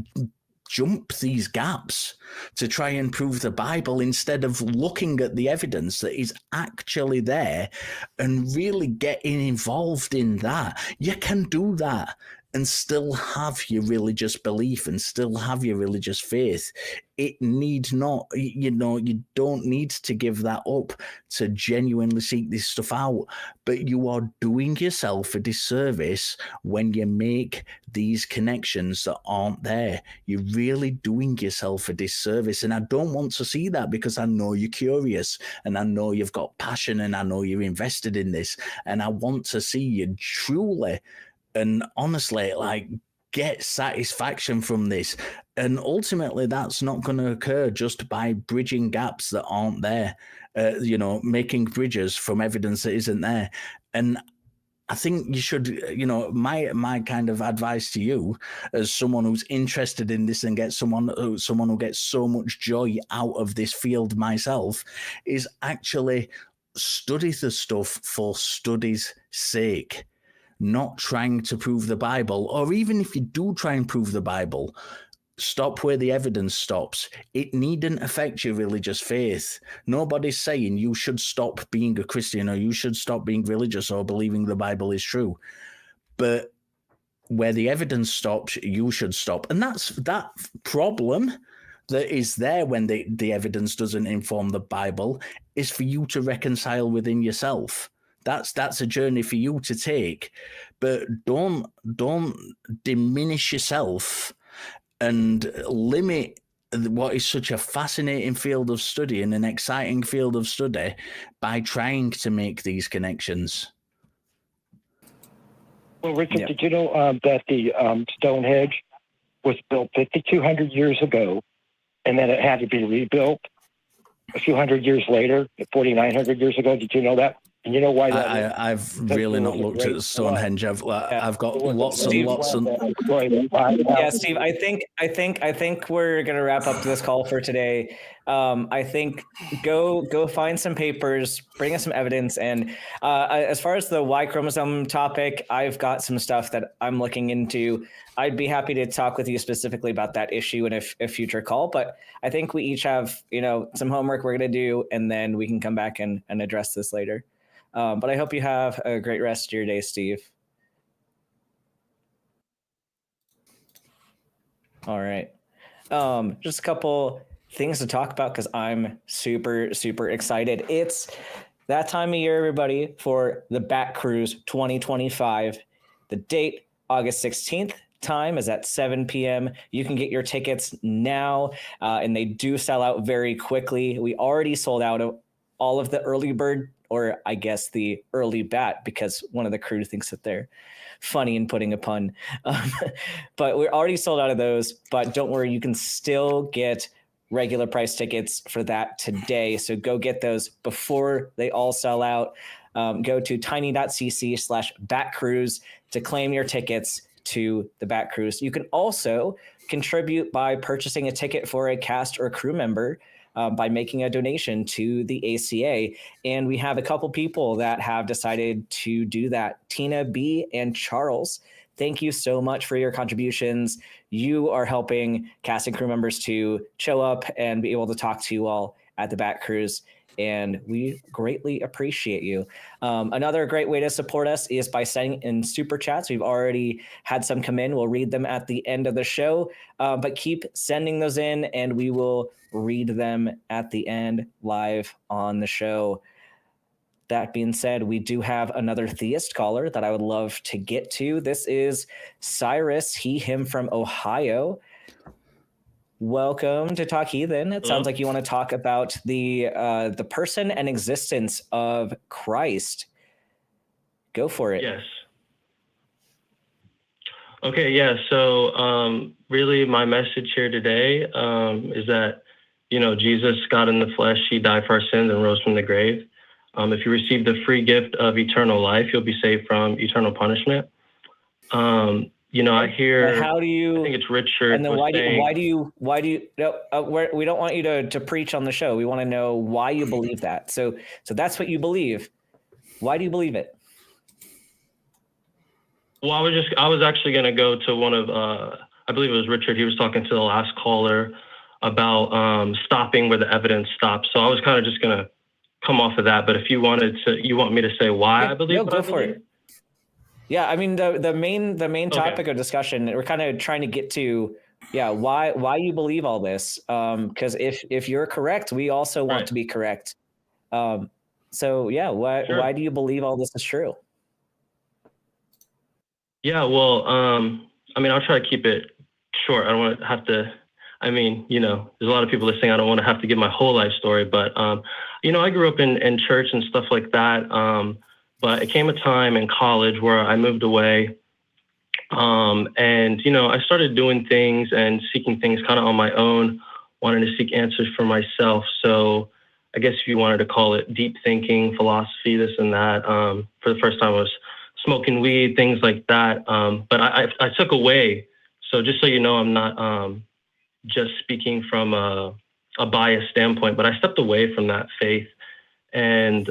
jump these gaps to try and prove the Bible instead of looking at the evidence that is actually there and really getting involved in that. You can do that and still have your religious belief and still have your religious faith. It need not, you don't need to give that up to genuinely seek this stuff out. But you are doing yourself a disservice when you make these connections that aren't there. You're really doing yourself a disservice. And I don't want to see that, because I know you're curious and I know you've got passion and I know you're invested in this. And I want to see you truly and honestly, like, get satisfaction from this. And ultimately, that's not going to occur just by bridging gaps that aren't there, making bridges from evidence that isn't there. And I think you should, my kind of advice to you, as someone who's interested in this and gets someone who gets so much joy out of this field myself, is actually study the stuff for study's sake. Not trying to prove the Bible, or even if you do try and prove the Bible, stop where the evidence stops. It needn't affect your religious faith. Nobody's saying you should stop being a Christian or you should stop being religious or believing the Bible is true. But where the evidence stops, you should stop. And that's that problem that is there when the evidence doesn't inform the Bible, is for you to reconcile within yourself. That's a journey for you to take, but don't diminish yourself and limit what is such a fascinating field of study and an exciting field of study by trying to make these connections. Well, Richard, Did you know that the Stonehenge was built 5,200 years ago, and then it had to be rebuilt a few hundred years later, 4,900 years ago? Did you know that? And you know why that I've really not looked at Stonehenge. I've got lots and lots and. Yeah, Steve. I think we're gonna wrap up this call for today. I think go find some papers, bring us some evidence, and as far as the Y chromosome topic, I've got some stuff that I'm looking into. I'd be happy to talk with you specifically about that issue in a future call. But I think we each have some homework we're gonna do, and then we can come back and address this later. But I hope you have a great rest of your day, Steve. All right. Just a couple things to talk about because I'm super, super excited. It's that time of year, everybody, for the Bat Cruise 2025. The date, August 16th. Time is at 7 p.m. You can get your tickets now, and they do sell out very quickly. We already sold out of all of the early bird, or I guess the early bat, because one of the crew thinks that they're funny in putting a pun. But we're already sold out of those. But don't worry, you can still get regular price tickets for that today. So go get those before they all sell out. Go to tiny.cc/batcruise to claim your tickets to the Bat Cruise. You can also contribute by purchasing a ticket for a cast or crew member by making a donation to the ACA. And we have a couple people that have decided to do that. Tina B. and Charles, thank you so much for your contributions. You are helping cast and crew members to show up and be able to talk to you all at the Bat Cruise. And we greatly appreciate you. Another great way to support us is by sending in super chats. We've already had some come in. We'll read them at the end of the show, but keep sending those in and we will read them at the end live on the show. That being said, we do have another theist caller that I would love to get to. This is Cyrus, he, him from Ohio. Welcome to Talk Heathen. It sounds like you want to talk about the person and existence of Christ. Go for it. Yes. Okay, yeah. So really my message here today is that, Jesus, God in the flesh, he died for our sins and rose from the grave. If you receive the free gift of eternal life, you'll be saved from eternal punishment. I hear. How do you? I think it's Richard. And then why do you? No, we don't want you to preach on the show. We want to know why you believe that. So that's what you believe. Why do you believe it? Well, I was actually going to go to one of I believe it was Richard. He was talking to the last caller about stopping where the evidence stops. So I was kind of just going to come off of that. But if you want me to say why I believe what I believe? Yeah, I mean the main topic Okay. of discussion, we're kind of trying to get to, why you believe all this. Because if you're correct, we also want Right. to be correct. So yeah, Sure. why do you believe all this is true? Yeah, well, I mean, I'll try to keep it short. I don't want to have to, I mean, you know, there's a lot of people listening. I don't want to have to give my whole life story, but, you know, I grew up in church and stuff like that. But it came a time in college where I moved away. And, you know, I started doing things and seeking things kind of on my own, wanting to seek answers for myself. So I guess if you wanted to call it deep thinking, philosophy, this and that, for the first time I was smoking weed, things like that. But I took away. So just so you know, I'm not just speaking from a biased standpoint, but I stepped away from that faith. And,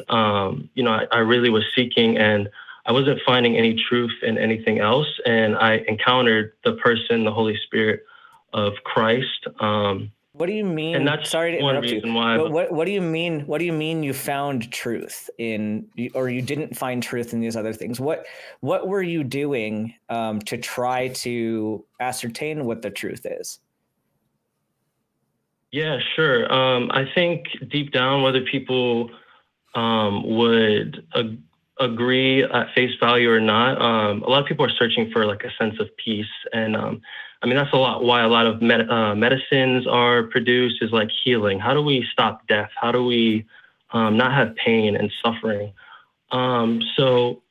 you know, I really was seeking, and I wasn't finding any truth in anything else. And I encountered the person, the Holy Spirit of Christ. What do you mean? And that's sorry to one interrupt reason you. why. But what do you mean? What do you mean you found truth in, or you didn't find truth in these other things? What were you doing to try to ascertain what the truth is? Yeah, sure. I think deep down, whether people would agree at face value or not, a lot of people are searching for like a sense of peace. And I mean, that's why a lot of medicines are produced, is like healing. How do we stop death? How do we not have pain and suffering? So,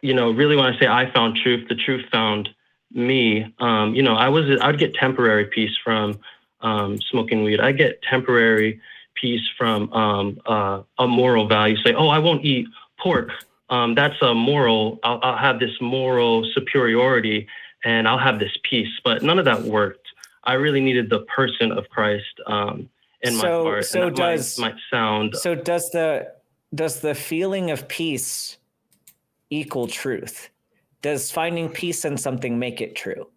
you know, really when I say I found truth, the truth found me. You know, I'd get temporary peace from smoking weed. I get temporary peace from a moral value. Say, oh, I won't eat pork. That's a moral. I'll have this moral superiority, and I'll have this peace. But none of that worked. I really needed the person of Christ in my heart. So and that might sound. So does the feeling of peace equal truth? Does finding peace in something make it true?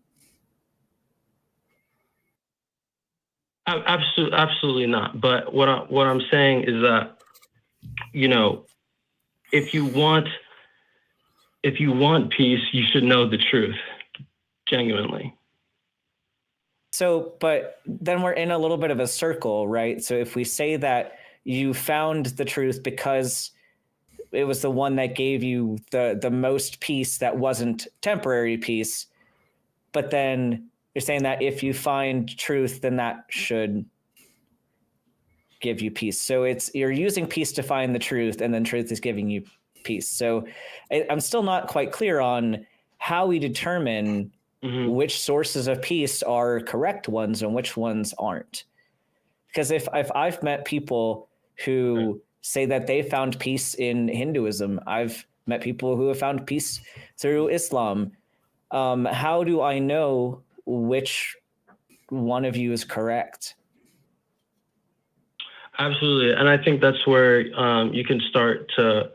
Absolutely not. But what I'm saying is that, you know, if you want peace, you should know the truth, genuinely. So, but then we're in a little bit of a circle, right? So if we say that you found the truth because it was the one that gave you the most peace that wasn't temporary peace, but then you're saying that if you find truth, then that should give you peace. So you're using peace to find the truth, and then truth is giving you peace. So I'm still not quite clear on how we determine which sources of peace are correct ones and which ones aren't. Because if I've met people who say that they found peace in Hinduism, I've met people who have found peace through Islam. How do I know which one of you is correct? Absolutely. And I think that's where you can start to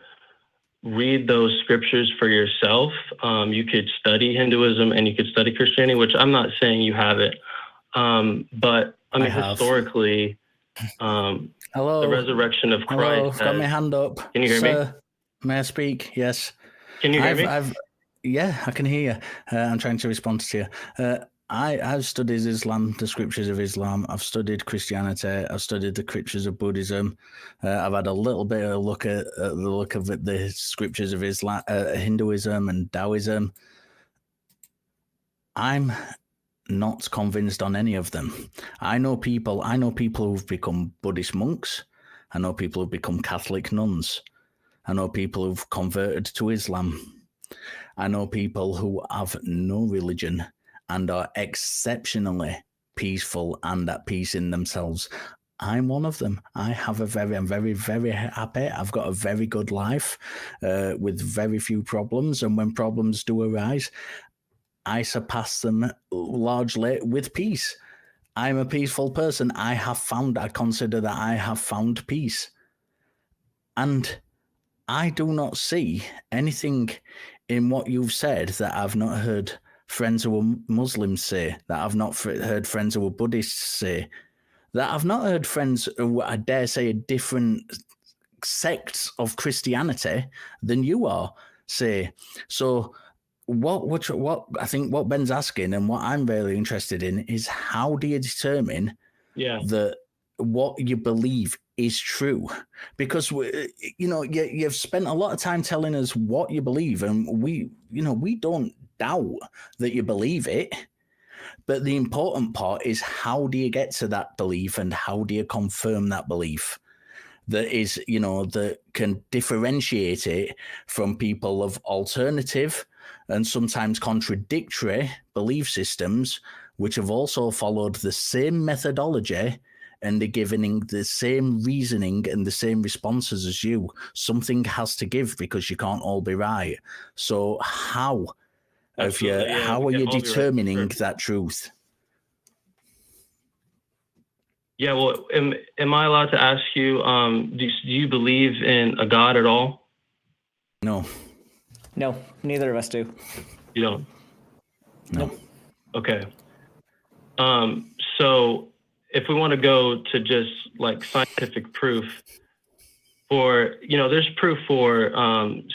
read those scriptures for yourself. You could study Hinduism and you could study Christianity, which I'm not saying you have it. But I mean, historically, Hello. The resurrection of Christ. Hello, I've got my hand up. Can you hear me? May I speak? Yes. Can you hear me? Yeah, I can hear you. I'm trying to respond to you. I've studied Islam, the scriptures of Islam. I've studied Christianity. I've studied the scriptures of Buddhism. I've had a little bit of a look at the scriptures of Islam, Hinduism and Taoism. I'm not convinced on any of them. I know people who've become Buddhist monks. I know people who've become Catholic nuns. I know people who've converted to Islam. I know people who have no religion and are exceptionally peaceful and at peace in themselves. I'm one of them. I'm very, very happy. I've got a very good life with very few problems. And when problems do arise, I surpass them largely with peace. I'm a peaceful person. I consider that I have found peace. And I do not see anything in what you've said that I've not heard friends who are Muslims say, that I've not heard friends who are Buddhists say, that I've not heard friends who, I dare say, are different sects of Christianity than you are say. So what I think what Ben's asking and what I'm really interested in is, how do you determine that what you believe is true? Because you've spent a lot of time telling us what you believe, and we don't doubt that you believe it. But the important part is, how do you get to that belief, and how do you confirm that belief? That is, that can differentiate it from people of alternative and sometimes contradictory belief systems, which have also followed the same methodology and are giving the same reasoning and the same responses as you. Something has to give, because you can't all be right. So how are you determining that truth? Yeah, well, am I allowed to ask you, do you believe in a God at all? No. No, neither of us do. You don't? No. Okay. So if we want to go to just like scientific proof for, there's proof for,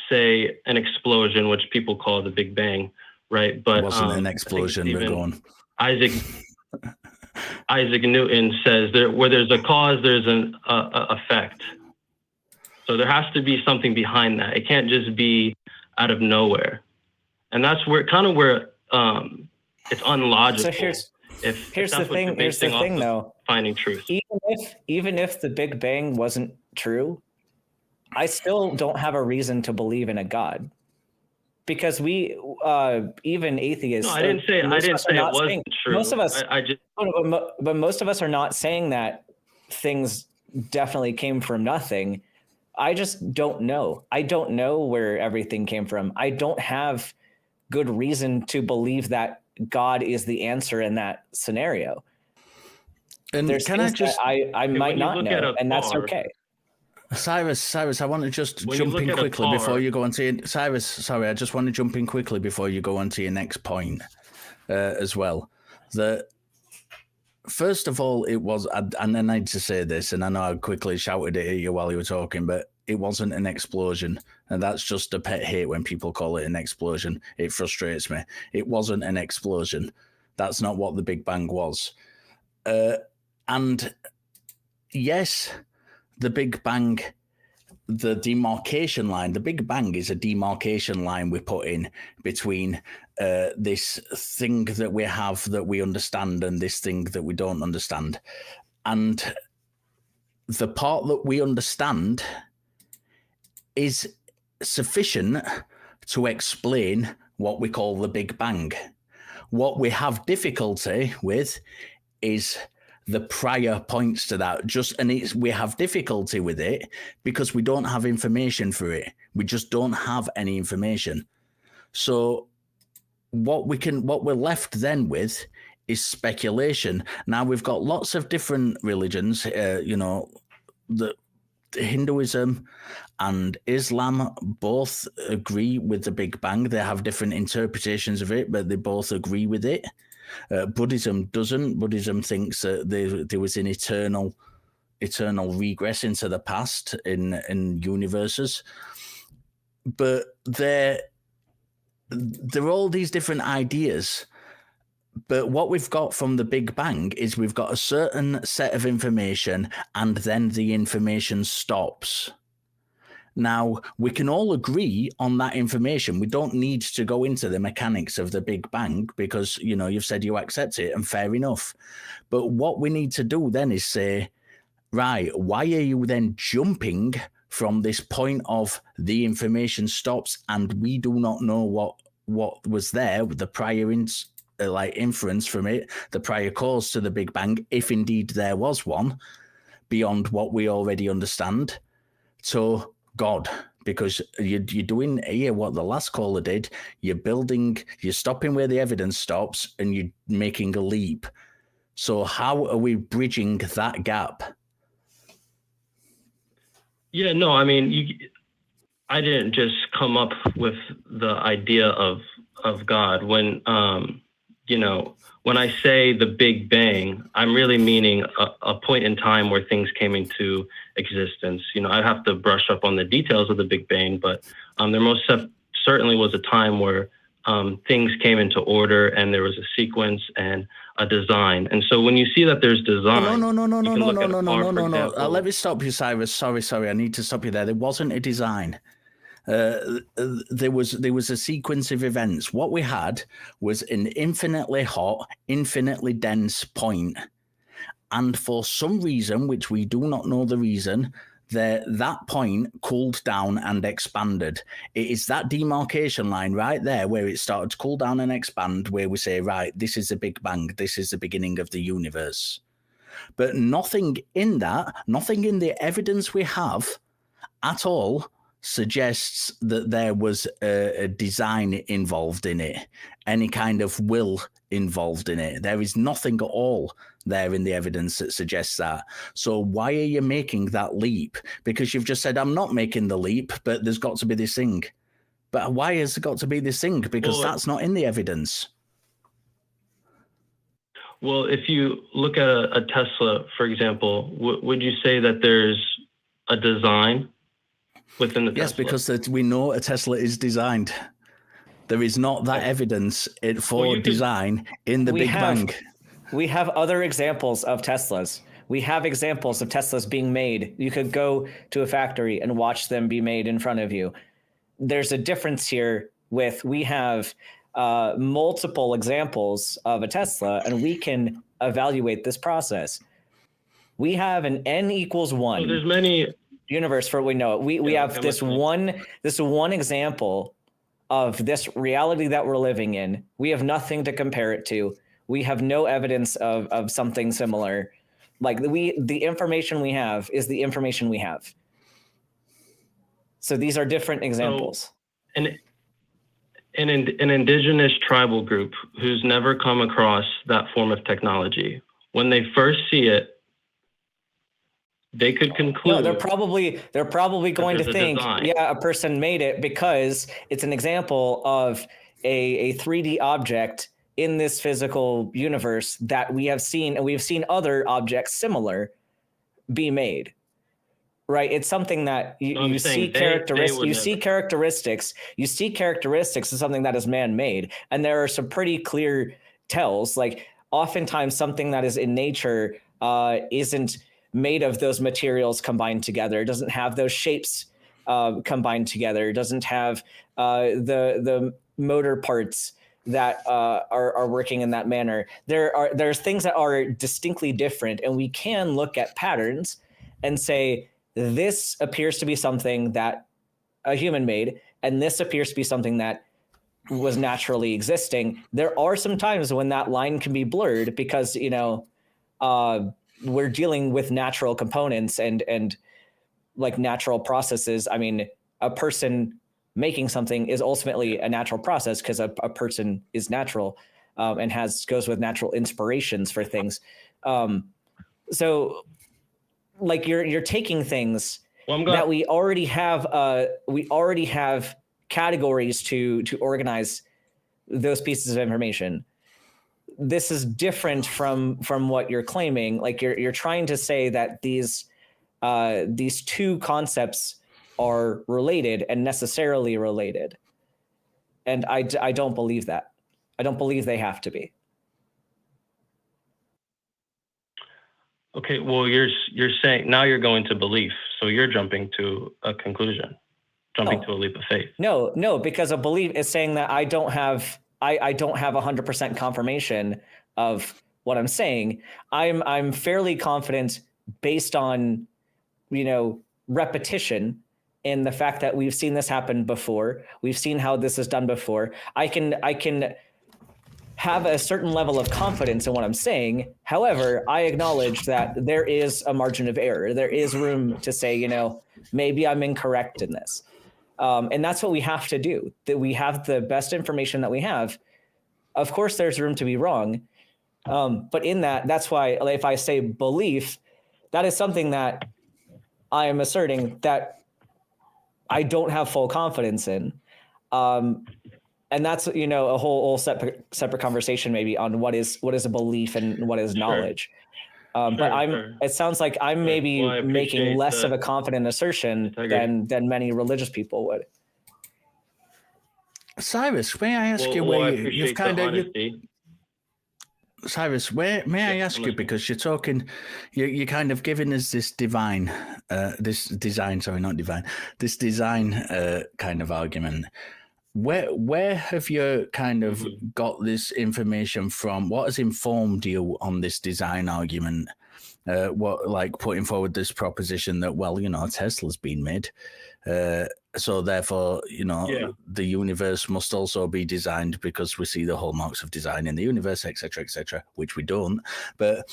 say, an explosion, which people call the Big Bang, right? But it wasn't an explosion, but go on. Isaac Newton says where there's a cause, there's an effect. So there has to be something behind that. It can't just be out of nowhere. And that's where it's unlogical. So here's the thing though. Finding truth. Even if the Big Bang wasn't true, I still don't have a reason to believe in a God. Because we, even atheists. No, I didn't say it wasn't true. Most of us, but most of us are not saying that things definitely came from nothing. I just don't know. I don't know where everything came from. I don't have good reason to believe that God is the answer in that scenario. And there's things that I might not know, and that's okay. Cyrus, I want to just jump in quickly before you go on to your, Cyrus. Sorry, I just want to jump in quickly before you go on to your next point as well. That first of all, it was, and I need to say this, and I know I quickly shouted it at you while you were talking, but it wasn't an explosion, and that's just a pet hate when people call it an explosion. It frustrates me. It wasn't an explosion. That's not what the Big Bang was. And yes, the Big Bang, the demarcation line, the Big Bang is a demarcation line we put in between this thing that we have that we understand and this thing that we don't understand. And the part that we understand is sufficient to explain what we call the Big Bang. What we have difficulty with is the prior points to that. We have difficulty with it because we don't have information for it. We just don't have any information. So what we're left then with is speculation. Now we've got lots of different religions, the Hinduism and Islam both agree with the Big Bang. They have different interpretations of it, but they both agree with it. Buddhism doesn't. Buddhism thinks that there was an eternal regress into the past in universes. But there are all these different ideas. But what we've got from the Big Bang is we've got a certain set of information, and then the information stops. Now, we can all agree on that information. We don't need to go into the mechanics of the Big Bang because, you've said you accept it, and fair enough. But what we need to do then is say, right, why are you then jumping from this point of the information stops and we do not know what was there with the prior inference from it, the prior cause to the Big Bang, if indeed there was one, beyond what we already understand, to God, because you're doing here what the last caller did. You're stopping where the evidence stops and you're making a leap. So how are we bridging that gap? Yeah, no, I mean, I didn't just come up with the idea of of God. When when I say the Big Bang, I'm really meaning a point in time where things came into existence. I'd have to brush up on the details of the Big Bang, but there most certainly was a time where things came into order and there was a sequence and a design. And so when you see that there's design, no. example, Let me stop you, Cyrus. Sorry. I need to stop you there. There wasn't a design. There was a sequence of events. What we had was an infinitely hot, infinitely dense point, and for some reason, which we do not know the reason, that point cooled down and expanded. It is that demarcation line right there where it started to cool down and expand, where we say, right, this is the Big Bang, this is the beginning of the universe. But nothing in the evidence we have at all suggests that there was a design involved in it, any kind of will involved in it. There is nothing at all there in the evidence that suggests that. So why are you making that leap? Because you've just said, I'm not making the leap, but there's got to be this thing. But why has there got to be this thing? Because that's not in the evidence. Well, if you look at a Tesla, for example, would you say that there's a design within the Tesla? Yes, because we know a Tesla is designed. There is not that evidence for design in the Big Bang. We have other examples of Teslas. We have examples of Teslas being made. You could go to a factory and watch them be made in front of you. There's a difference here we have multiple examples of a Tesla, and we can evaluate this process. We have an n equals 1. So there's many universe for what we know. We have this one example of this reality that we're living in. We have nothing to compare it to. We have no evidence of something similar. Like the information we have is the information we have. So these are different examples. So, an indigenous tribal group who's never come across that form of technology, when they first see it, they could conclude. No, they're probably going to think, a person made it because it's an example of a 3D object in this physical universe that we have seen, and we've seen other objects similar be made. Right? It's something that you see characteristics. You see characteristics. You see characteristics of something that is man-made, and there are some pretty clear tells. Like oftentimes, something that is in nature isn't made of those materials combined together. It doesn't have those shapes combined together. It doesn't have the motor parts that are working in that manner. There's things that are distinctly different, and we can look at patterns and say, this appears to be something that a human made, and this appears to be something that was naturally existing. There are some times when that line can be blurred because, we're dealing with natural components and like natural processes. I mean, a person making something is ultimately a natural process because a person is natural and goes with natural inspirations for things. So like you're taking things that we already have categories to organize those pieces of information. This is different from what you're claiming. Like you're trying to say that these two concepts are related and necessarily related. And I don't believe that. I don't believe they have to be. Okay, well, you're saying now you're going to belief, so you're jumping to a conclusion, to a leap of faith. No, because a belief is saying that I don't have 100% confirmation of what I'm saying. I'm fairly confident based on repetition in the fact that we've seen this happen before. We've seen how this is done before. I can have a certain level of confidence in what I'm saying. However, I acknowledge that there is a margin of error. There is room to say, maybe I'm incorrect in this. And that's what we have to do, that we have the best information that we have. Of course, there's room to be wrong. But in that's why if I say belief, that is something that I am asserting that I don't have full confidence in. and that's, you know, a whole separate conversation maybe on what is a belief and what is knowledge. But it sounds like I'm maybe making less of a confident assertion than many religious people would. Cyrus, may I ask you where you've kind of... Cyrus, may I ask you, because you're talking, you're kind of giving us this design kind of argument. Where have you kind of got this information from? What has informed you on this design argument? What, like, putting forward this proposition that, well, you know, Tesla's been made, so therefore, you know, the universe must also be designed because we see the hallmarks of design in the universe, etc., which we don't. But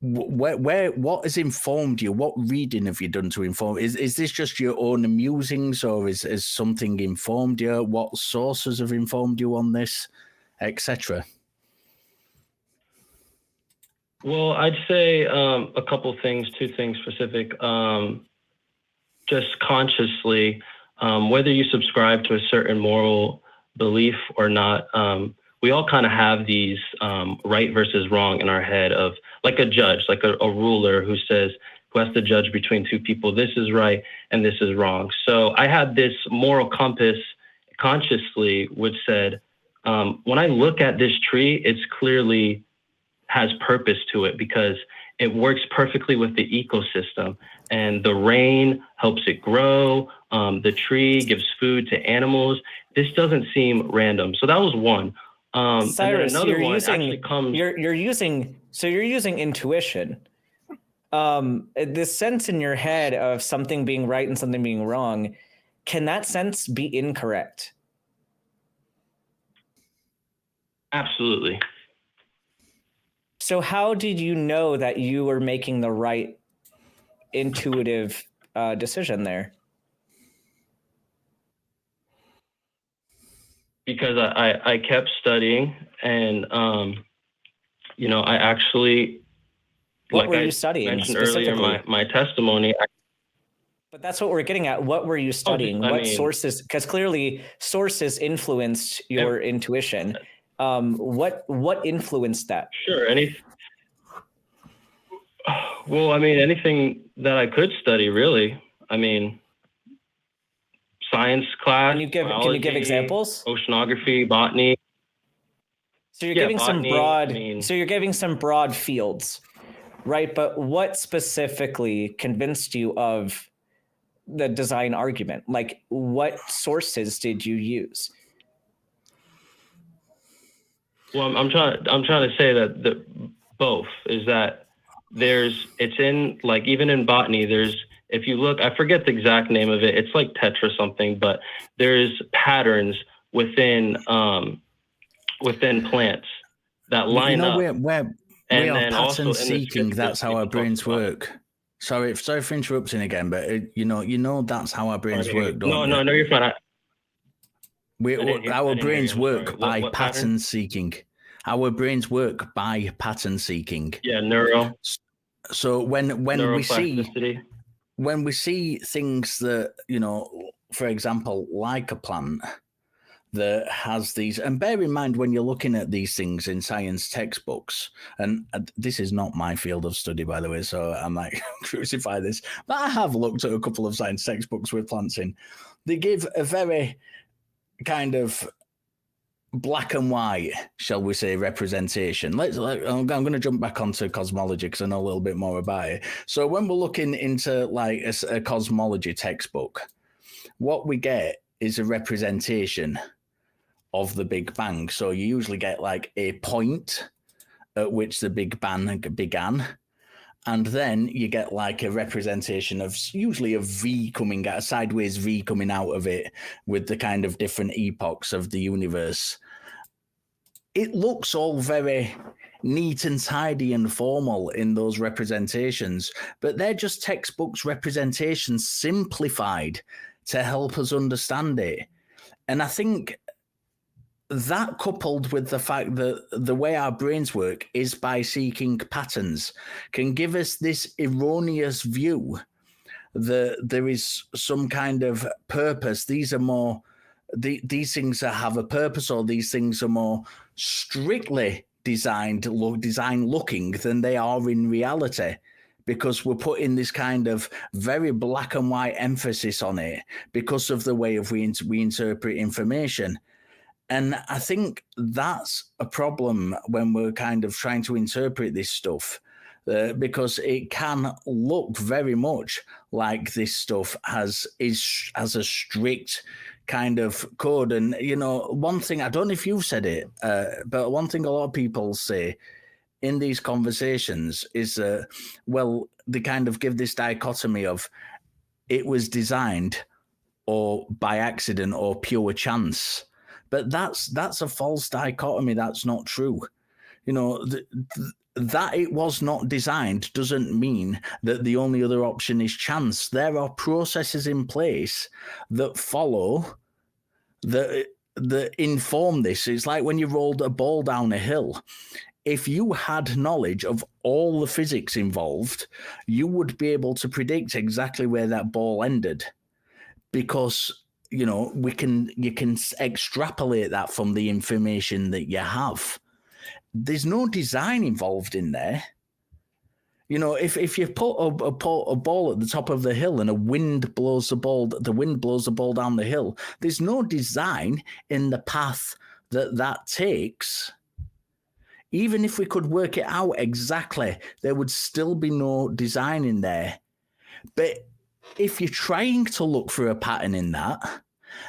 what has informed you? What reading have you done to inform? Is this just your own musings, or is something informed you? What sources have informed you on this, etc.? Well, I'd say a couple things, two things specific. Just consciously, whether you subscribe to a certain moral belief or not, we all kind of have these right versus wrong in our head, of like a judge, like a ruler who has to judge between two people. This is right and this is wrong. So I had this moral compass consciously, which said, when I look at this tree, it's clearly has purpose to it because it works perfectly with the ecosystem, and the rain helps it grow. The tree gives food to animals. This doesn't seem random. So that was one. Cyrus, you're using intuition. This sense in your head of something being right and something being wrong, can that sense be incorrect? Absolutely. So how did you know that you were making the right intuitive decision there? Because I kept studying, and you know, I actually, what were you studying? Mentioned earlier, my testimony. But that's what we're getting at. What were you studying? What sources? Because clearly sources influenced your intuition. What influenced that? Sure. Well, I mean, anything that I could study, really. I mean, science class. Can you give examples? Oceanography, botany. So you're giving botany, some broad. So you're giving some broad fields, right? But what specifically convinced you of the design argument? Like, what sources did you use? Well, I'm trying to say that both is that it's in, like, even in botany, if you look, I forget the exact name of it. It's like Tetra something, but there's patterns within plants that line up. We are pattern seeking. That's how our brains work. Sorry for interrupting again, but you know that's how our brains work. No, you're fine. Our brains work by pattern seeking. Our brains work by pattern seeking. Yeah, neural. So when we see things that, you know, for example, like a plant that has these, and bear in mind when you're looking at these things in science textbooks, and this is not my field of study, by the way, so I might crucify this, but I have looked at a couple of science textbooks with plants in. They give a very kind of black and white, shall we say, representation. I'm going to jump back onto cosmology because I know a little bit more about it. So when we're looking into like a cosmology textbook, what we get is a representation of the Big Bang. So you usually get like a point at which the Big Bang began, and then you get like a representation of usually a V coming out, a sideways V coming out of it with the kind of different epochs of the universe. It looks all very neat and tidy and formal in those representations, but they're just textbooks representations simplified to help us understand it. And I think that, coupled with the fact that the way our brains work is by seeking patterns, can give us this erroneous view that there is some kind of purpose. These are more these things have a purpose, or these things are more strictly design looking than they are in reality, because we're putting this kind of very black and white emphasis on it because of the way we interpret information. And I think that's a problem when we're kind of trying to interpret this stuff, because it can look very much like this stuff has a strict kind of code. And, one thing, I don't know if you've said it, but one thing a lot of people say in these conversations is, they kind of give this dichotomy of it was designed or by accident or pure chance. But that's a false dichotomy. That's not true. That it was not designed doesn't mean that the only other option is chance. There are processes in place that follow, that inform this. It's like when you rolled a ball down a hill. If you had knowledge of all the physics involved, you would be able to predict exactly where that ball ended, because you can extrapolate that from the information that you have. There's no design involved in there. If you put a ball at the top of the hill and the wind blows the ball down the hill, there's no design in the path that takes. Even if we could work it out exactly, there would still be no design in there. But if you're trying to look for a pattern in that,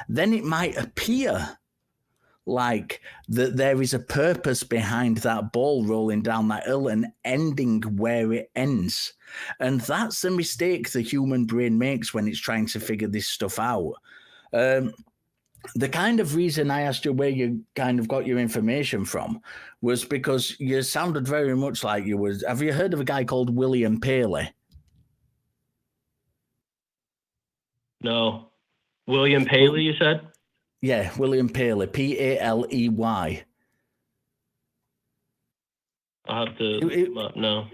then it might appear like that there is a purpose behind that ball rolling down that hill and ending where it ends. And that's the mistake the human brain makes when it's trying to figure this stuff out. The kind of reason I asked you where you kind of got your information from was because you sounded very much like you was. Have you heard of a guy called William Paley? No. William Paley, you said? Yeah, William Paley, Paley. I'll have to look him up. No.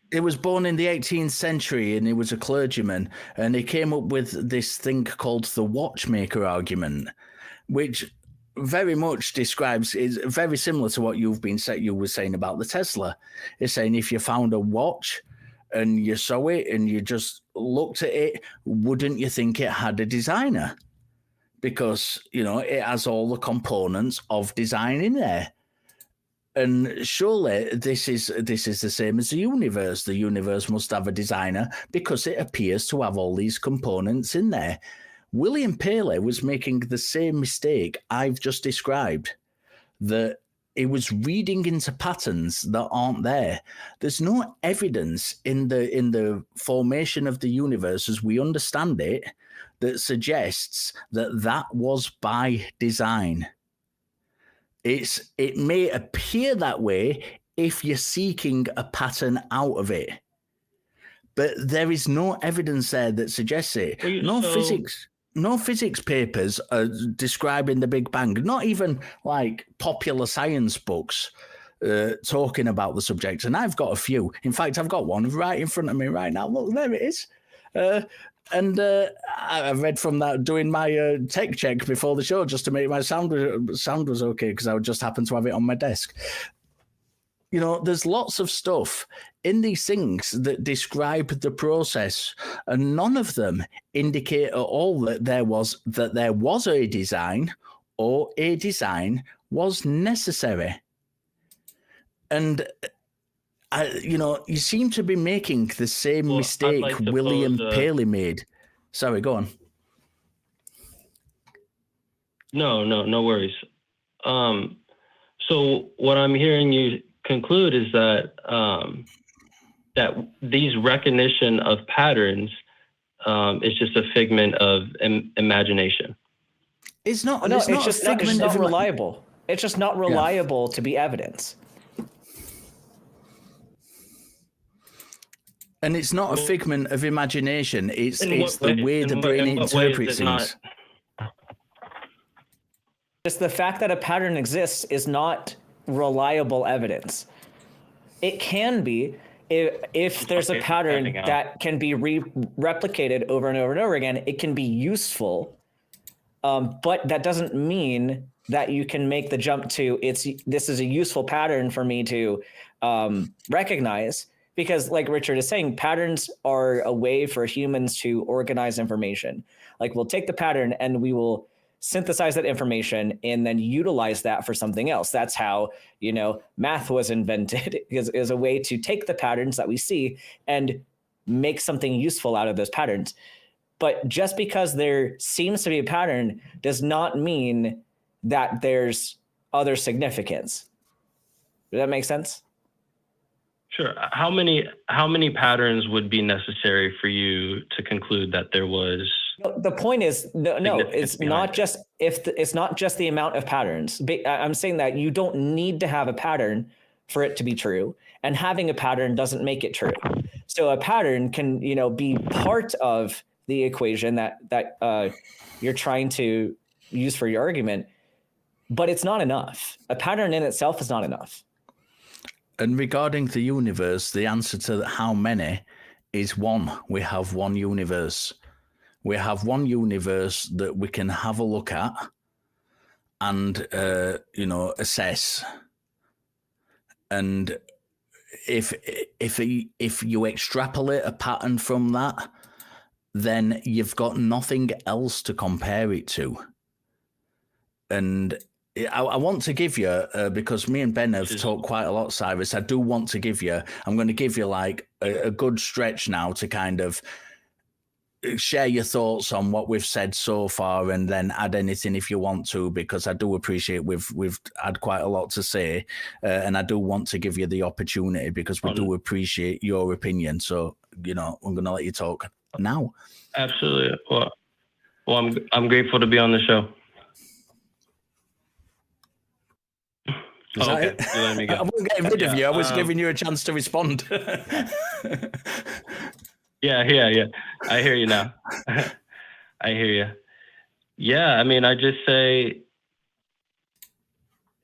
He was born in the 18th century and he was a clergyman, and he came up with this thing called the watchmaker argument, which very much is very similar to what you were saying about the Tesla. It's saying if you found a watch and you saw it and you just looked at it, wouldn't you think it had a designer? Because, it has all the components of design in there. And surely this is the same as the universe. The universe must have a designer because it appears to have all these components in there. William Paley was making the same mistake I've just described, that it was reading into patterns that aren't there. There's no evidence in the formation of the universe as we understand it that suggests that was by design. It may appear that way if you're seeking a pattern out of it, but there is no evidence there that suggests it. No physics papers are describing the Big Bang, not even like popular science books talking about the subject. And I've got a few. In fact, I've got one right in front of me right now. Look, there it is. And I read from that doing my tech check before the show just to make my sound was okay, because I would just happen to have it on my desk. There's lots of stuff in these things that describe the process, and none of them indicate at all that there was a design or a design was necessary. And you seem to be making the same mistake William Paley made. Sorry, go on. No worries. So what I'm hearing you conclude is that that these recognition of patterns is just a figment of imagination. It's not. No, it's just not reliable. It's just not reliable to be evidence. And it's not a figment of imagination. It's the way the brain interprets things. Just the fact that a pattern exists is not reliable evidence. It can be if there's a pattern that can be replicated over and over and over again. It can be useful But that doesn't mean that you can make the jump to this is a useful pattern for me to recognize, because like Richard is saying, patterns are a way for humans to organize information. Like we'll take the pattern and we will synthesize that information and then utilize that for something else. That's how, math was invented, is a way to take the patterns that we see and make something useful out of those patterns. But just because there seems to be a pattern does not mean that there's other significance. Does that make sense? Sure. How many patterns would be necessary for you to conclude that there was? The point is, no, it's not just it's not just the amount of patterns. I'm saying that you don't need to have a pattern for it to be true, and having a pattern doesn't make it true. So a pattern can, be part of the equation that you're trying to use for your argument, but it's not enough. A pattern in itself is not enough. And regarding the universe, the answer to how many is one. We have one universe. We have one universe that we can have a look at and, assess. And if you extrapolate a pattern from that, then you've got nothing else to compare it to. And I want to give you, because me and Ben have talked quite a lot, Cyrus, I'm going to give you like a good stretch now to kind of share your thoughts on what we've said so far, and then add anything if you want to, because I do appreciate we've had quite a lot to say, and I do want to give you the opportunity because we do appreciate your opinion. So, I'm going to let you talk now. Absolutely. Well, I'm grateful to be on the show. Okay. You let me go. I wasn't getting rid of you. I was giving you a chance to respond. Yeah. I hear you now. I hear you. Yeah, I just say,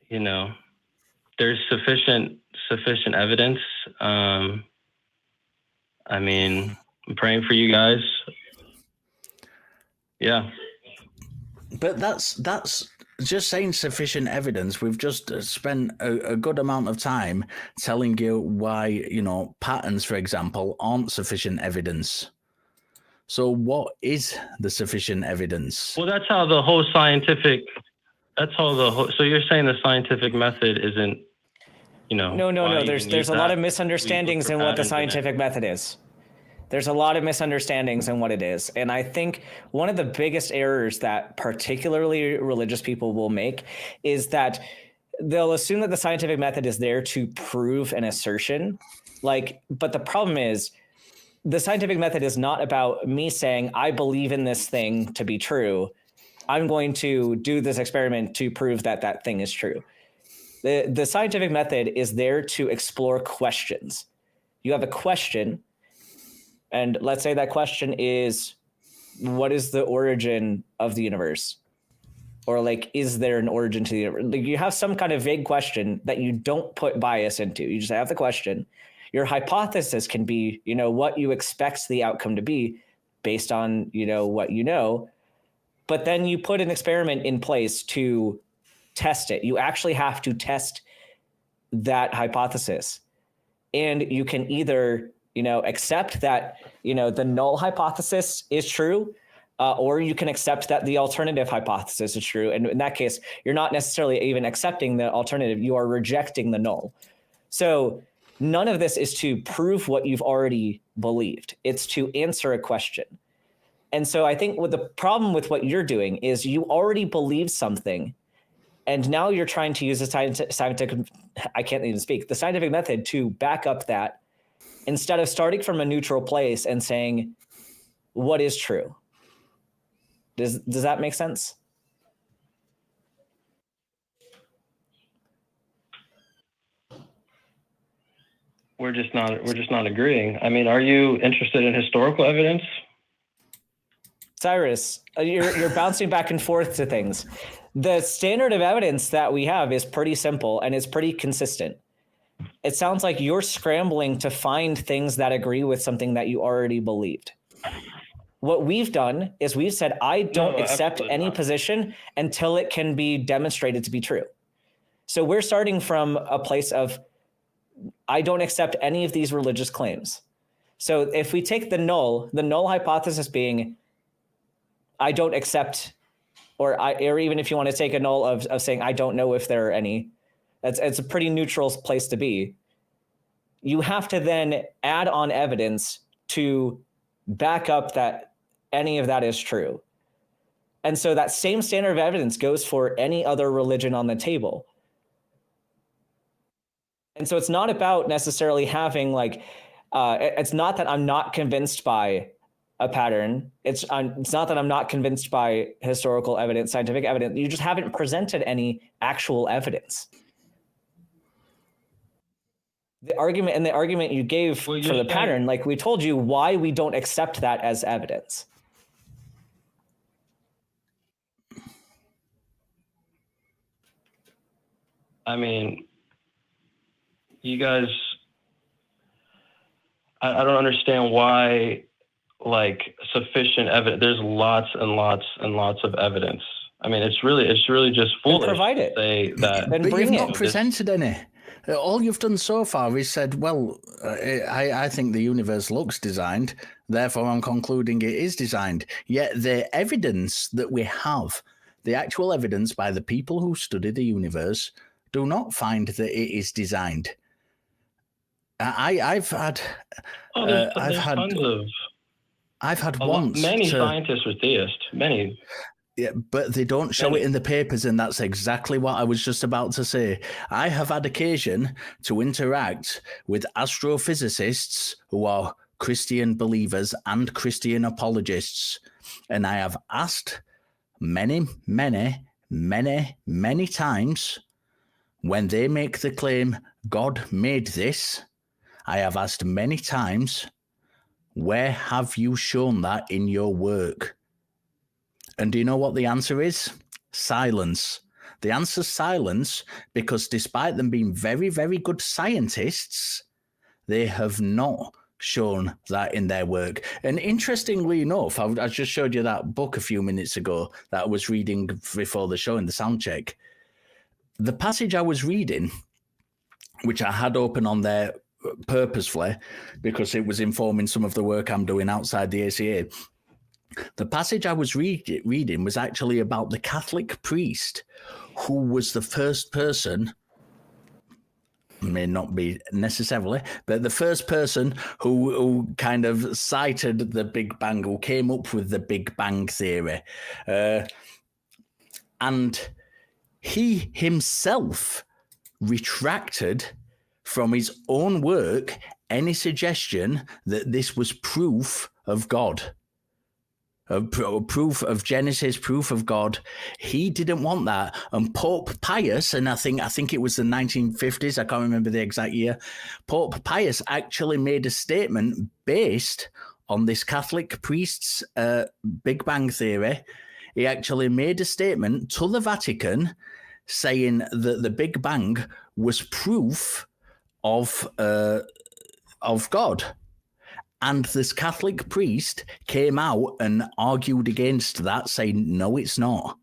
there's sufficient evidence. I'm praying for you guys. Yeah. But that's just saying sufficient evidence. We've just spent a good amount of time telling you why, patterns, for example, aren't sufficient evidence. So what is the sufficient evidence? Well, so you're saying the scientific method isn't, No. There's a lot of misunderstandings in what the scientific method is. There's a lot of misunderstandings in what it is. And I think one of the biggest errors that particularly religious people will make is that they'll assume that the scientific method is there to prove an assertion. But the problem is the scientific method is not about me saying, I believe in this thing to be true. I'm going to do this experiment to prove that that thing is true. The scientific method is there to explore questions. You have a question, and let's say that question is, what is the origin of the universe? Or is there an origin to the universe? You have some kind of vague question that you don't put bias into. You just have the question. Your hypothesis can be, what you expect the outcome to be based on, what you know. But then you put an experiment in place to test it. You actually have to test that hypothesis. And you can either accept that, the null hypothesis is true, or you can accept that the alternative hypothesis is true. And in that case, you're not necessarily even accepting the alternative. You are rejecting the null. So none of this is to prove what you've already believed. It's to answer a question. And so I think what the problem with what you're doing is you already believe something, and now you're trying to use the scientific method to back up that, instead of starting from a neutral place and saying, what is true? Does that make sense? We're just not agreeing. Are you interested in historical evidence? Cyrus, you're bouncing back and forth to things. The standard of evidence that we have is pretty simple and it's pretty consistent. It sounds like you're scrambling to find things that agree with something that you already believed. What we've done is we've said, I don't accept absolutely any not. position until it can be demonstrated to be true. So we're starting from a place of, I don't accept any of these religious claims. So if we take the null hypothesis being, I don't accept, or even if you want to take a null of saying, I don't know if there are any, it's a pretty neutral place to be. You have to then add on evidence to back up that any of that is true. And so that same standard of evidence goes for any other religion on the table. And so it's not about necessarily having like, it's not that I'm not convinced by a pattern. It's not that I'm not convinced by historical evidence, scientific evidence. You just haven't presented any actual evidence. The argument you gave for the pattern, like we told you why we don't accept that as evidence. I mean, you guys, I don't understand why, like, sufficient evidence. There's lots and lots and lots of evidence. I mean, it's really just foolish provide it. to say that. Then But bring you've it. not presented any. All you've done so far is said, well, I think the universe looks designed, therefore I'm concluding it is designed. Yet the evidence that we have, the actual evidence by the people who study the universe, do not find that it is designed. I've had many scientists are theists. Many. Yeah, but they don't show it in the papers, and that's exactly what I was just about to say. I have had occasion to interact with astrophysicists who are Christian believers and Christian apologists, and I have asked many times when they make the claim, God made this, I have asked many times, where have you shown that in your work? And do you know what the answer is? Silence. The answer's silence, because despite them being very, very good scientists, they have not shown that in their work. And interestingly enough, I just showed you that book a few minutes ago that I was reading before the show in the sound check. The passage I was reading, which I had open on there purposefully because it was informing some of the work I'm doing outside the ACA. The passage I was reading was actually about the Catholic priest who was the first person, may not be necessarily, but the first person who kind of cited the Big Bang, who came up with the Big Bang theory. And he himself retracted from his own work any suggestion that this was proof of God. Proof of Genesis, proof of God. He didn't want that. And Pope Pius, and I think it was the 1950s, I can't remember the exact year, Pope Pius actually made a statement based on this Catholic priest's Big Bang theory. He actually made a statement to the Vatican saying that the Big Bang was proof of God. And this Catholic priest came out and argued against that, saying, no, it's not.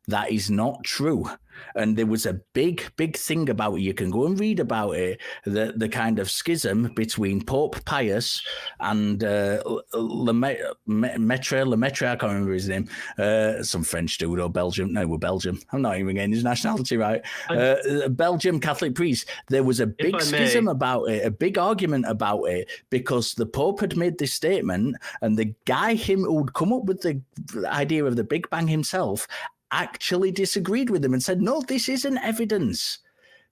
That is not true. And there was a big thing about it. You can go and read about it, the kind of schism between Pope Pius and Lemaitre, I can't remember his name, some French dude or Belgium. No, we're Belgium. I'm not even getting his nationality right. Belgium Catholic priest. There was a big schism about it, a big argument about it, because the Pope had made this statement, and the guy who'd come up with the idea of the Big Bang himself actually disagreed with him and said, no, this isn't evidence.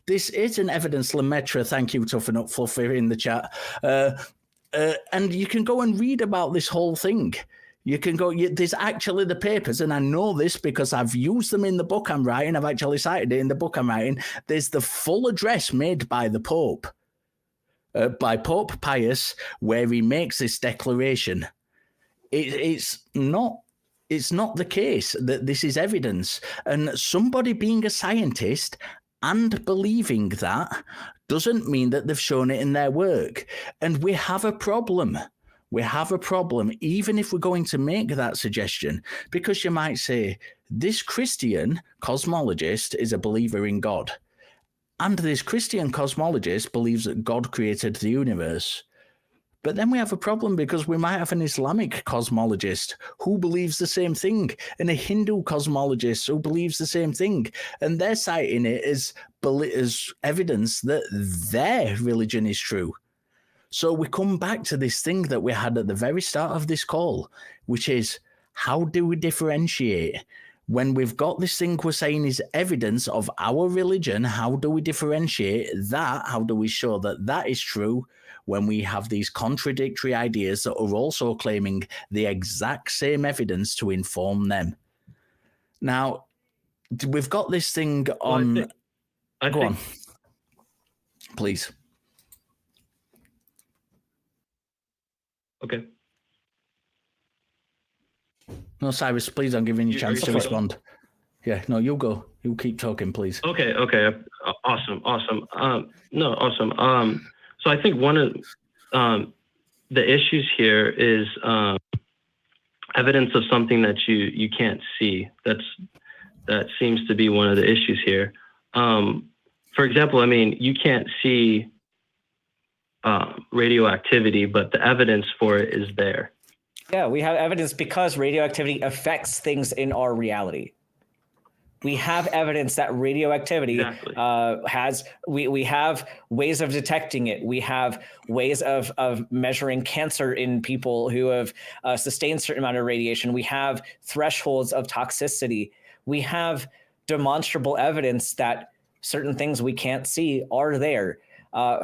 This isn't evidence. Lemaitre, thank you, Toughen Up Fluffy in the chat. And you can go and read about this whole thing. You can go, there's actually the papers, and I know this because I've used them in the book I'm writing. I've actually cited it in the book I'm writing. There's the full address made by the Pope, by Pope Pius, where he makes this declaration. It's not the case that this is evidence. And somebody being a scientist and believing that doesn't mean that they've shown it in their work. And we have a problem. we have a problem, even if we're going to make that suggestion, because you might say, this Christian cosmologist is a believer in God. And this Christian cosmologist believes that God created the universe. But then we have a problem because we might have an Islamic cosmologist who believes the same thing, and a Hindu cosmologist who believes the same thing. And they're citing it as evidence that their religion is true. So we come back to this thing that we had at the very start of this call, which is, how do we differentiate? When we've got this thing we're saying is evidence of our religion, how do we differentiate that? How do we show that that is true when we have these contradictory ideas that are also claiming the exact same evidence to inform them? Now, we've got this thing on... Go on, please. Okay. No, Cyrus, please, I'm giving you a chance to respond. Yeah, no, you go. You keep talking, please. Okay. Awesome. Awesome. So I think one of the issues here is evidence of something that you can't see. That seems to be one of the issues here. For example, I mean, you can't see radioactivity, but the evidence for it is there. Yeah, we have evidence because radioactivity affects things in our reality. We have evidence that radioactivity has, we have ways of detecting it. We have ways of measuring cancer in people who have sustained a certain amount of radiation. We have thresholds of toxicity. We have demonstrable evidence that certain things we can't see are there.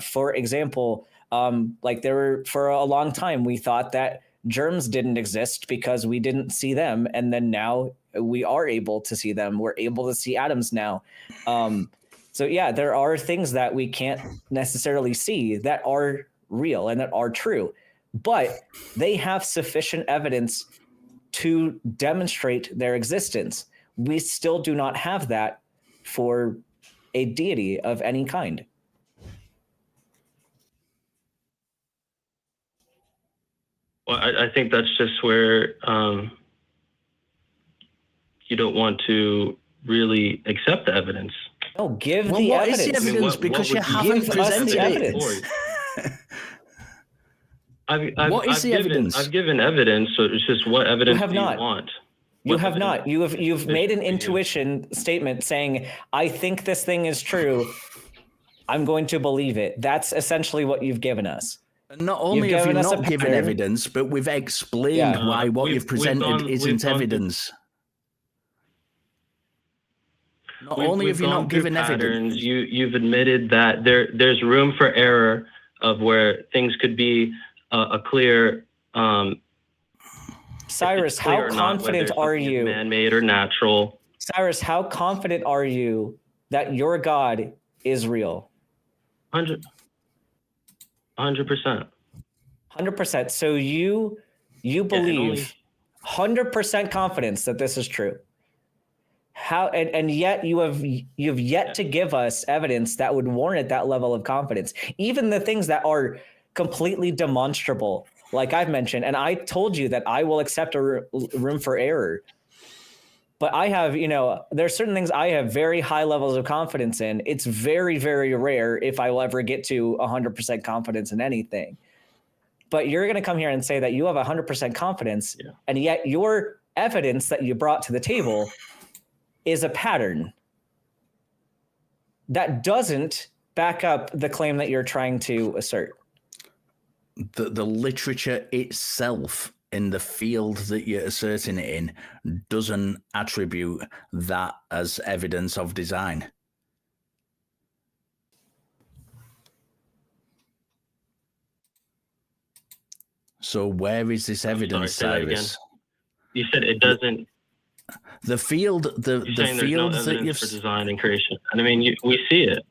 For example, like for a long time, we thought that germs didn't exist because we didn't see them. And then now we are able to see them. We're able to see atoms now. So yeah, there are things that we can't necessarily see that are real and that are true, but they have sufficient evidence to demonstrate their existence. We still do not have that for a deity of any kind. Well, I think that's just where you don't want to really accept the evidence. No, give the evidence. Is the evidence? Because you haven't presented the evidence. What is the evidence? I've given evidence, so it's just what evidence do you want? You have not. You've made an intuition statement saying, I think this thing is true. I'm going to believe it. That's essentially what you've given us. Not only have you not given evidence, but we've explained why what you've presented isn't evidence. Not only have you not given evidence, you've admitted that there's room for error of where things could be a clear. Cyrus, how confident are you? Man-made or natural. Cyrus, how confident are you that your God is real? 100%. 100%. So you believe 100% confidence that this is true. How and yet you've yet to give us evidence that would warrant that level of confidence. Even the things that are completely demonstrable, like I've mentioned, and I told you that I will accept a room for error. But I have, there's certain things I have very high levels of confidence in. It's very, very rare if I will ever get to 100% confidence in anything. But you're going to come here and say that you have 100% confidence, and yet your evidence that you brought to the table is a pattern that doesn't back up the claim that you're trying to assert. The literature itself in the field that you're asserting it in doesn't attribute that as evidence of design. So where is this evidence, Cyrus? You said it doesn't. The field, the field that you've for design and creation. And I mean, we see it.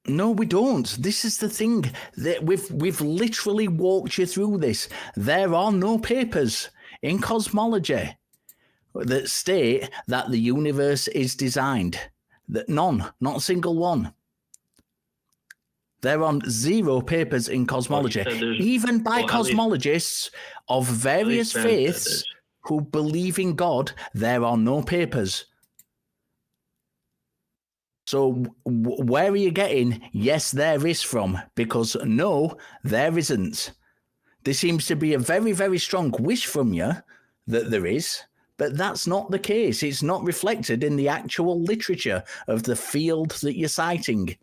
No, we don't. This is the thing that we've literally walked you through this. There are no papers in cosmology that state that the universe is designed. That none, not a single one. There are 0 papers in cosmology, even by cosmologists of various faiths who believe in God. There are no papers. So where are you getting yes, there is from? Because no, there isn't. There seems to be a very, very strong wish from you that there is, but that's not the case. It's not reflected in the actual literature of the field that you're citing.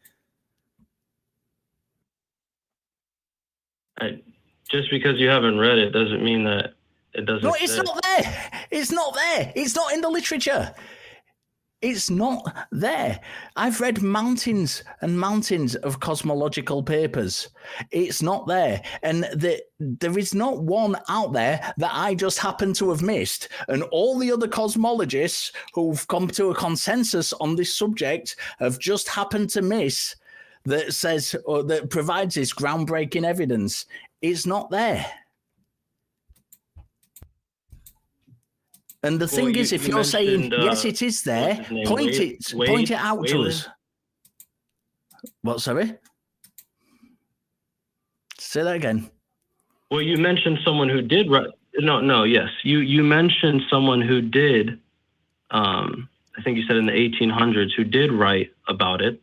Just because you haven't read it doesn't mean that it doesn't. No, it's not there. It's not there. It's not in the literature. It's not there. I've read mountains and mountains of cosmological papers. It's not there. And there is not one out there that I just happen to have missed. And all the other cosmologists who've come to a consensus on this subject have just happened to miss that says, or that provides this groundbreaking evidence. It's not there. And the thing is, if you're saying, yes, it is there, point it out to us. What, sorry? Say that again. Well, you mentioned someone who did write. Yes. You mentioned someone who did, I think you said in the 1800s, who did write about it,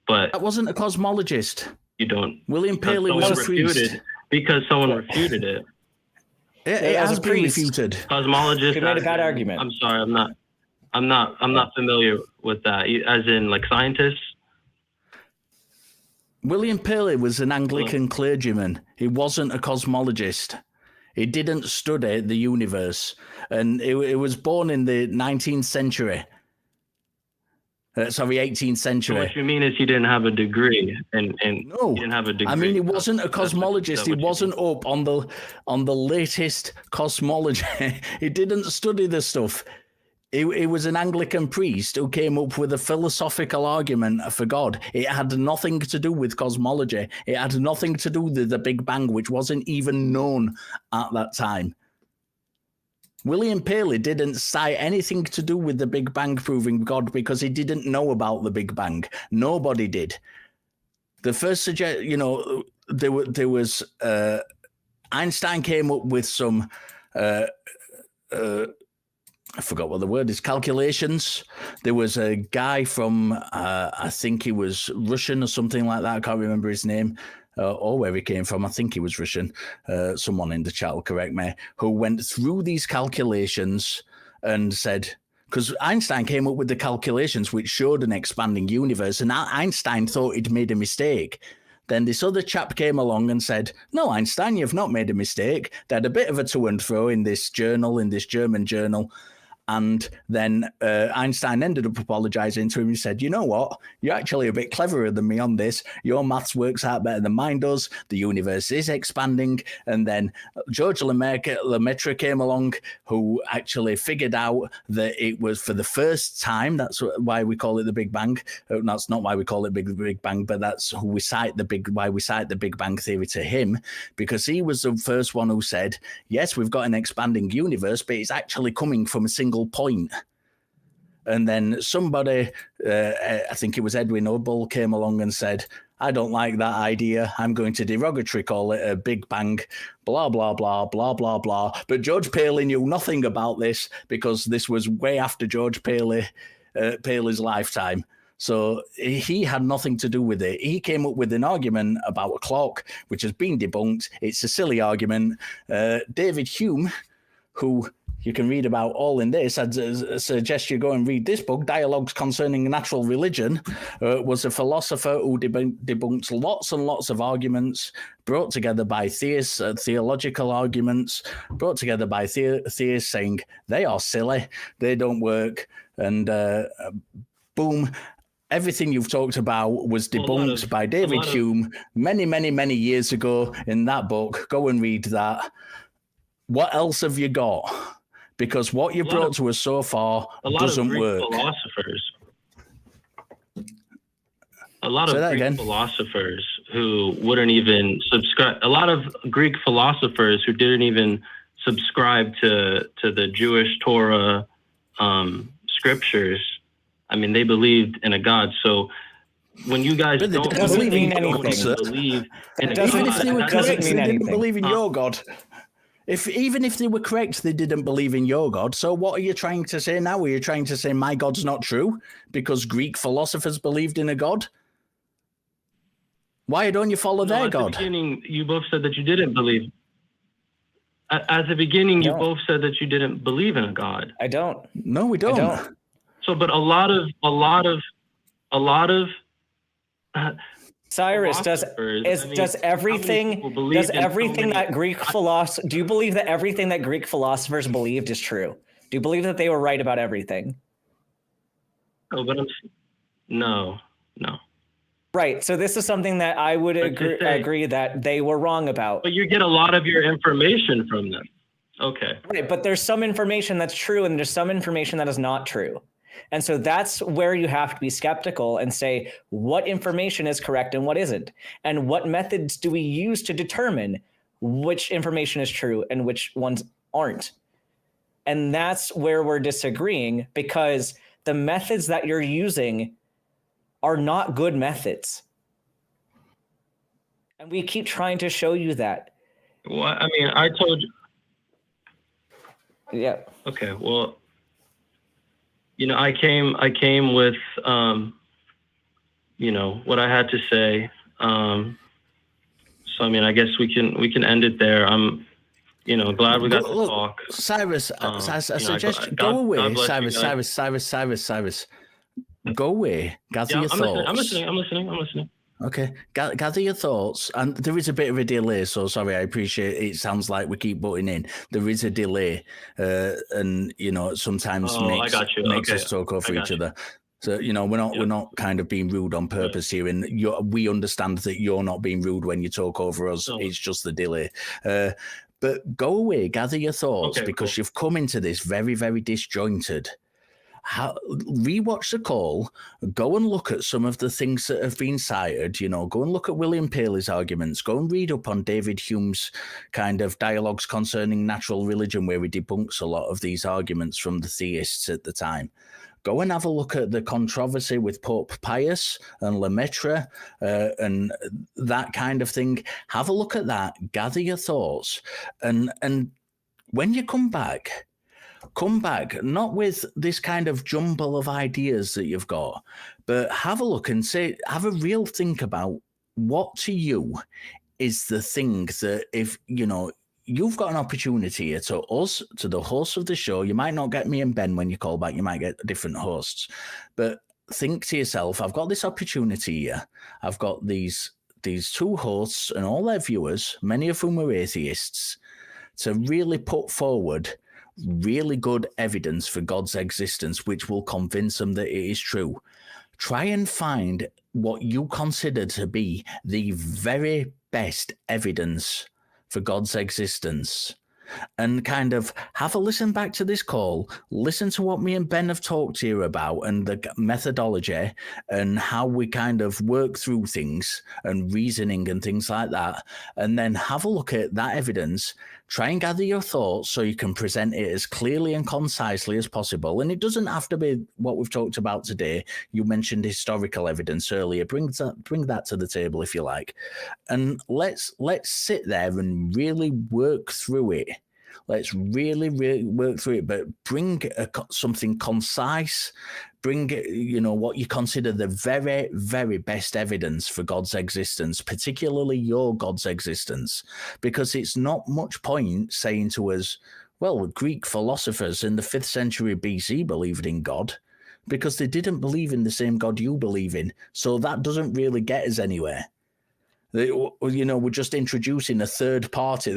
but... That wasn't a cosmologist. You don't... William Paley was a priest. Because someone refuted it. It has been refuted. Cosmologist. He made a bad argument. I'm sorry, I'm not familiar with that. As in, like, scientists. William Paley was an Anglican clergyman. He wasn't a cosmologist. He didn't study the universe, and he was born in the 19th century. 18th century. So what you mean is he didn't have a degree, and no, he didn't have a degree. I mean, he wasn't a cosmologist. He wasn't up on the latest cosmology. He didn't study the stuff. He was an Anglican priest who came up with a philosophical argument for God. It had nothing to do with cosmology. It had nothing to do with the Big Bang, which wasn't even known at that time. William Paley didn't cite anything to do with the Big Bang proving God because he didn't know about the Big Bang. Nobody did. The first there was Einstein came up with some I forgot what the word is, calculations. There was a guy from I think he was Russian or something like that. I can't remember his name. Or where he came from. I think he was Russian. Someone in the chat will correct me, who went through these calculations and said, because Einstein came up with the calculations which showed an expanding universe, and Einstein thought he'd made a mistake. Then this other chap came along and said, no, Einstein, you've not made a mistake. They had a bit of a to and fro in this journal, in this German journal. And then Einstein ended up apologizing to him. He said, you know what? You're actually a bit cleverer than me on this. Your maths works out better than mine does. The universe is expanding. And then George Lemaitre came along, who actually figured out that it was for the first time. That's why we call it the Big Bang. That's not why we call it Big Bang, but that's who we cite why we cite the Big Bang theory to him, because he was the first one who said, yes, we've got an expanding universe, but it's actually coming from a single point. And then somebody, I think it was Edwin Hubble, came along and said, I don't like that idea. I'm going to derogatory call it a Big Bang, blah, blah, blah, blah, blah, blah. But George Paley knew nothing about this because this was way after George Paley's lifetime. So he had nothing to do with it. He came up with an argument about a clock, which has been debunked. It's a silly argument. David Hume, who you can read about all in this, I'd suggest you go and read this book, Dialogues Concerning Natural Religion, was a philosopher who debunked lots and lots of arguments brought together by theists, theological arguments, brought together by theists saying they are silly, they don't work, and boom, everything you've talked about was debunked by David Hume many, many, many years ago in that book. Go and read that. What else have you got? Because what you brought to us so far doesn't work. A lot of Greek philosophers who wouldn't even subscribe. A lot of Greek philosophers who didn't even subscribe to the Jewish Torah scriptures. I mean, they believed in a God. So when you guys But don't doesn't believe mean in anything. believe in a Doesn't- Even if God, they were that doesn't correct, mean they didn't anything. believe in your God. Even if they were correct, they didn't believe in your God. So what are you trying to say now? Are you trying to say my God's not true because Greek philosophers believed in a God? Why don't you follow No, their at God? the beginning, you both said that you didn't believe. At the beginning, you No. both said that you didn't believe in a God. I don't. No, we don't. don't. So, but a lot of Cyrus, does philosophers, I mean, does how many everything people believe in so many- that Greek philosopher do you believe that everything that Greek philosophers believed is true? Do you believe that they were right about everything? Oh, but no. Right. So this is something that I would agree that they were wrong about. But you get a lot of your information from them. Okay. Right, but there's some information that's true and there's some information that is not true. And so that's where you have to be skeptical and say what information is correct and what isn't. And what methods do we use to determine which information is true and which ones aren't? And that's where we're disagreeing, because the methods that you're using are not good methods. And we keep trying to show you that. Well, I mean, I told you. Yeah. Okay. Well, I came with, what I had to say. So, I mean, I guess we can end it there. I'm, glad we got to talk. Cyrus, I suggest God- go God away. bless you Cyrus. Go away. Gather your thoughts. I'm listening. Okay, gather your thoughts. And there is a bit of a delay, so sorry, I appreciate it. It sounds like we keep butting in. There is a delay, and sometimes makes Okay. us talk over each you. other. So we're not kind of being rude on purpose here, and we understand that you're not being rude when you talk over us. No. It's just the delay. But go away, gather your thoughts, because you've come into this very, very disjointed. Rewatch the call, go and look at some of the things that have been cited, go and look at William Paley's arguments, go and read up on David Hume's kind of dialogues concerning natural religion, where he debunks a lot of these arguments from the theists at the time. Go and have a look at the controversy with Pope Pius and Lemaitre and that kind of thing. Have a look at that, gather your thoughts, and when you come back not with this kind of jumble of ideas that you've got, but have a look and have a real think about what to you is the thing that, if you've got an opportunity here, to us, to the hosts of the show, you might not get me and Ben when you call back, you might get different hosts, but think to yourself, I've got this opportunity here, I've got these two hosts and all their viewers, many of whom are atheists, to really put forward really good evidence for God's existence, which will convince them that it is true. Try and find what you consider to be the very best evidence for God's existence, and kind of have a listen back to this call, listen to what me and Ben have talked here about and the methodology and how we kind of work through things and reasoning and things like that. And then have a look at that evidence, try and gather your thoughts so you can present it as clearly and concisely as possible. And it doesn't have to be what we've talked about today. You mentioned historical evidence earlier. Bring that to the table if you like. And let's sit there and really work through it. Let's really, really work through it, but bring something concise. Bring, what you consider the very, very best evidence for God's existence, particularly your God's existence, because it's not much point saying to us, well, Greek philosophers in the 5th century BC believed in God, because they didn't believe in the same God you believe in. So that doesn't really get us anywhere. We're just introducing a third party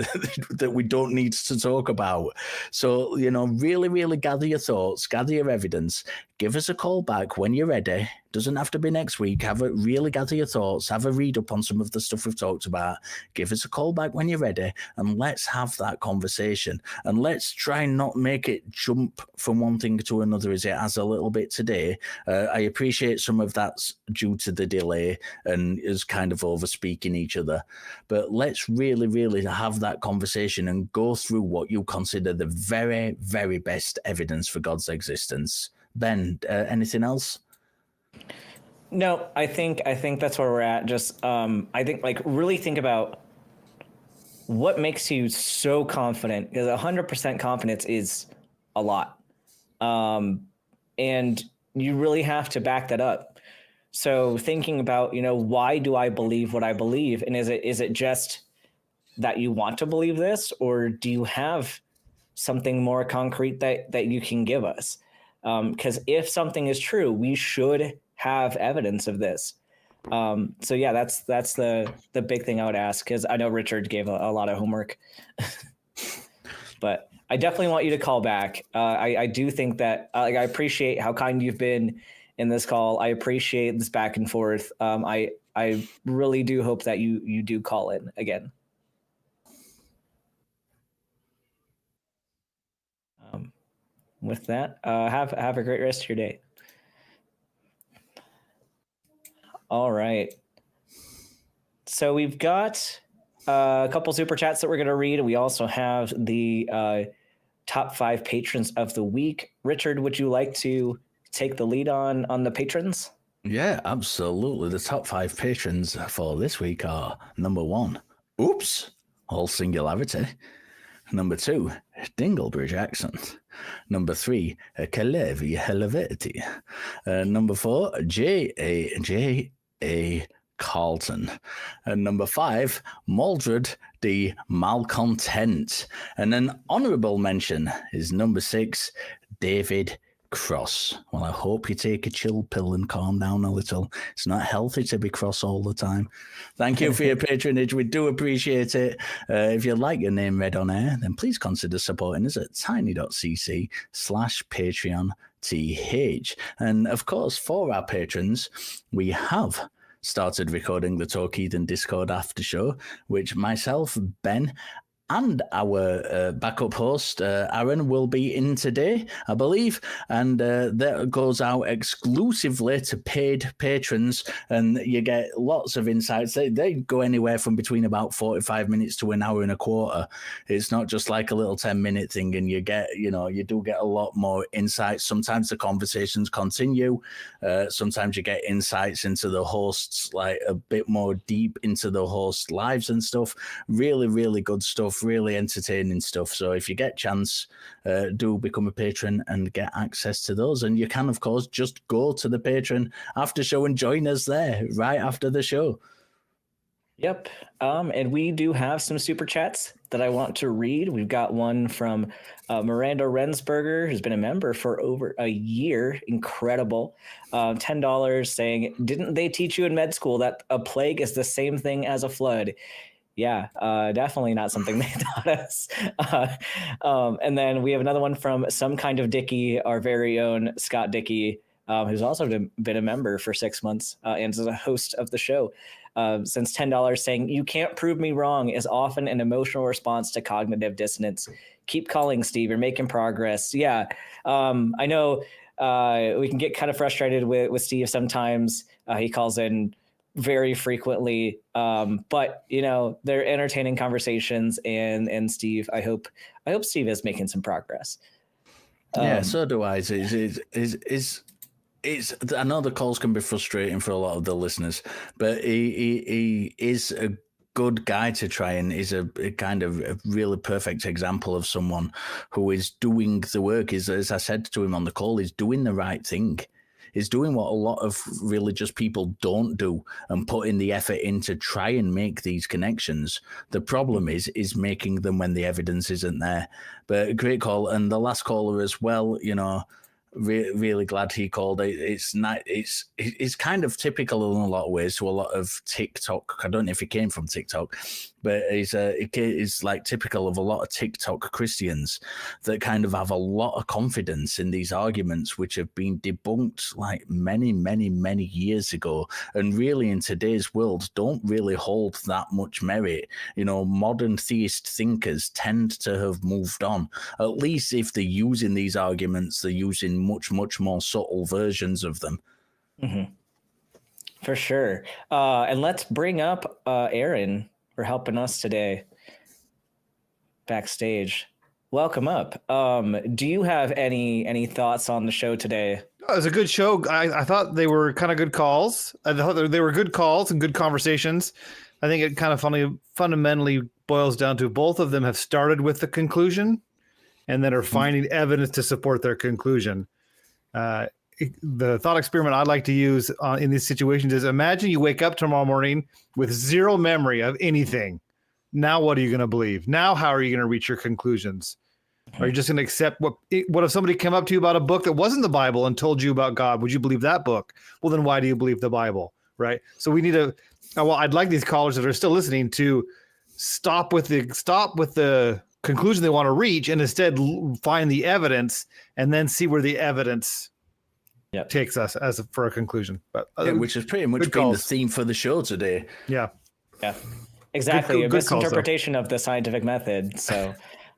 that we don't need to talk about. So, really, really gather your thoughts, gather your evidence, give us a call back when you're ready. Doesn't have to be next week. Really gather your thoughts, have a read up on some of the stuff we've talked about. Give us a call back when you're ready, and let's have that conversation. And let's try and not make it jump from one thing to another as it has a little bit today. I appreciate some of that's due to the delay and is kind of over speaking each other. But let's really, really have that conversation and go through what you consider the very, very best evidence for God's existence. Ben, anything else? No, I think that's where we're at. Just I think like really think about what makes you so confident, because 100% confidence is a lot. And you really have to back that up. So thinking about, why do I believe what I believe? And is it just that you want to believe this, or do you have something more concrete that you can give us? Because if something is true, we should have evidence of this. So yeah, that's the big thing I would ask, because I know Richard gave a lot of homework, but I definitely want you to call back. I do think that I appreciate how kind you've been in this call. I appreciate this back and forth. I really do hope that you do call in again. With that, have a great rest of your day. All right. So we've got a couple super chats that we're going to read. We also have the top 5 patrons of the week. Richard, would you like to take the lead on the patrons? Yeah, absolutely. The top 5 patrons for this week are: number 1, Oops, all singularity. Number 2, Dinglebridge accent. Number 3, Kalevi Helvetii. Number 4, J.A. Carlton. And number 5, Maldred the Malcontent. And an honourable mention is number 6, David Cross. Well, I hope you take a chill pill and calm down a little. It's not healthy to be cross all the time. Thank you for your patronage. We do appreciate it. If you'd like your name read on air, then please consider supporting us at tiny.cc/PatreonTH. And of course, for our patrons, we have started recording the Talk Heathen Discord after show, which myself, Ben, and our backup host, Aaron, will be in today, I believe. And that goes out exclusively to paid patrons. And you get lots of insights. They go anywhere from between about 45 minutes to an hour and a quarter. It's not just like a little 10-minute thing. And you do get a lot more insights. Sometimes the conversations continue. Sometimes you get insights into the hosts, like a bit more deep into the host lives and stuff. Really, really good stuff. Really entertaining stuff. So if you get a chance, do become a patron and get access to those. And you can, of course, just go to the patron after show and join us there right after the show. Yep. And we do have some super chats that I want to read. We've got one from Miranda Rensberger, who's been a member for over a year. Incredible. $10 saying, didn't they teach you in med school that a plague is the same thing as a flood? Yeah, definitely not something they taught us. And then we have another one from Some Kind of Dickey, our very own Scott Dickey, who's also been a member for 6 months and is a host of the show. Since $10, saying, you can't prove me wrong is often an emotional response to cognitive dissonance. Keep calling, Steve. You're making progress. Yeah, I know we can get kind of frustrated with Steve sometimes. He calls in very frequently, but they're entertaining conversations, and Steve, I hope Steve is making some progress. Yeah, so do I. I know the calls can be frustrating for a lot of the listeners, but he is a good guy to try, and is a kind of a really perfect example of someone who is doing the work. As I said to him on the call, he's doing the right thing. Is doing what a lot of religious people don't do, and putting the effort in to try and make these connections. The problem is making them when the evidence isn't there. But great call. And the last caller as well, really glad he called. It's kind of typical in a lot of ways to a lot of TikTok. I don't know if he came from TikTok, but it's like typical of a lot of TikTok Christians that kind of have a lot of confidence in these arguments, which have been debunked like many, many, many years ago, and really in today's world don't really hold that much merit. Modern theist thinkers tend to have moved on. At least if they're using these arguments, they're using much, much more subtle versions of them. Mm-hmm. For sure. And let's bring up Aaron for helping us today backstage. Welcome up. Do you have any thoughts on the show today? Oh, it was a good show. I thought they were kind of good calls. I thought they were good calls and good conversations. I think it kind of fundamentally boils down to both of them have started with the conclusion and then are finding evidence to support their conclusion. The thought experiment I'd like to use in these situations is imagine you wake up tomorrow morning with zero memory of anything. Now, what are you going to believe? Now, how are you going to reach your conclusions? Are you just going to accept what if somebody came up to you about a book that wasn't the Bible and told you about God? Would you believe that book? Well, then why do you believe the Bible? Right. So we need to, well, I'd like these callers that are still listening to stop with the conclusion they want to reach and instead find the evidence and then see where the evidence takes us for a conclusion. But which has pretty much been the theme for the show today. Yeah. Yeah, exactly. Good a misinterpretation of the scientific method. So,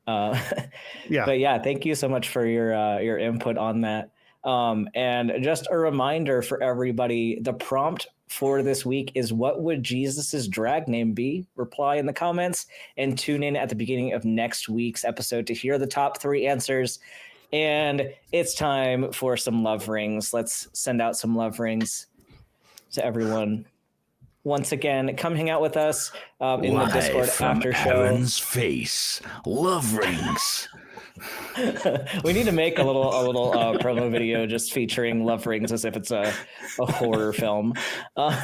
yeah. But yeah, thank you so much for your input on that. And just a reminder for everybody, the prompt for this week is, what would Jesus's drag name be? Reply in the comments and tune in at the beginning of next week's episode to hear the top 3 answers. And it's time for some love rings. Let's send out some love rings to everyone. Once again, come hang out with us in the Discord after show. Aaron's face, love rings. We need to make a little promo video just featuring love rings as if it's a horror film. But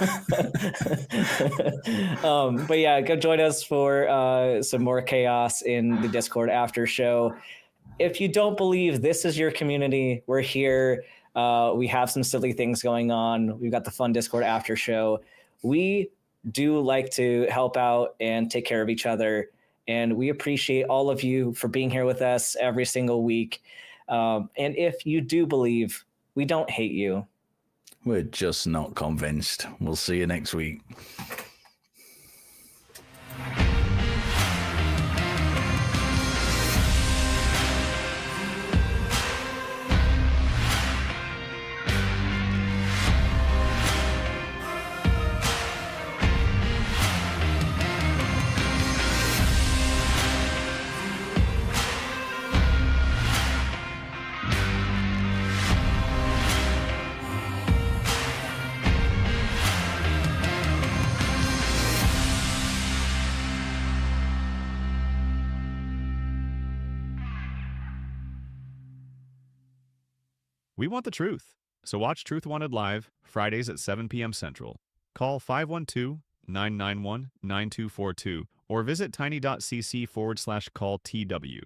yeah, go join us for some more chaos in the Discord after show. If you don't believe this is your community, we're here. We have some silly things going on. We've got the fun Discord after show. We do like to help out and take care of each other. And we appreciate all of you for being here with us every single week. And if you do believe, we don't hate you. We're just not convinced. We'll see you next week. We want the truth. So watch Truth Wanted live, Fridays at 7 p.m. Central. Call 512-991-9242 or visit tiny.cc/call TW.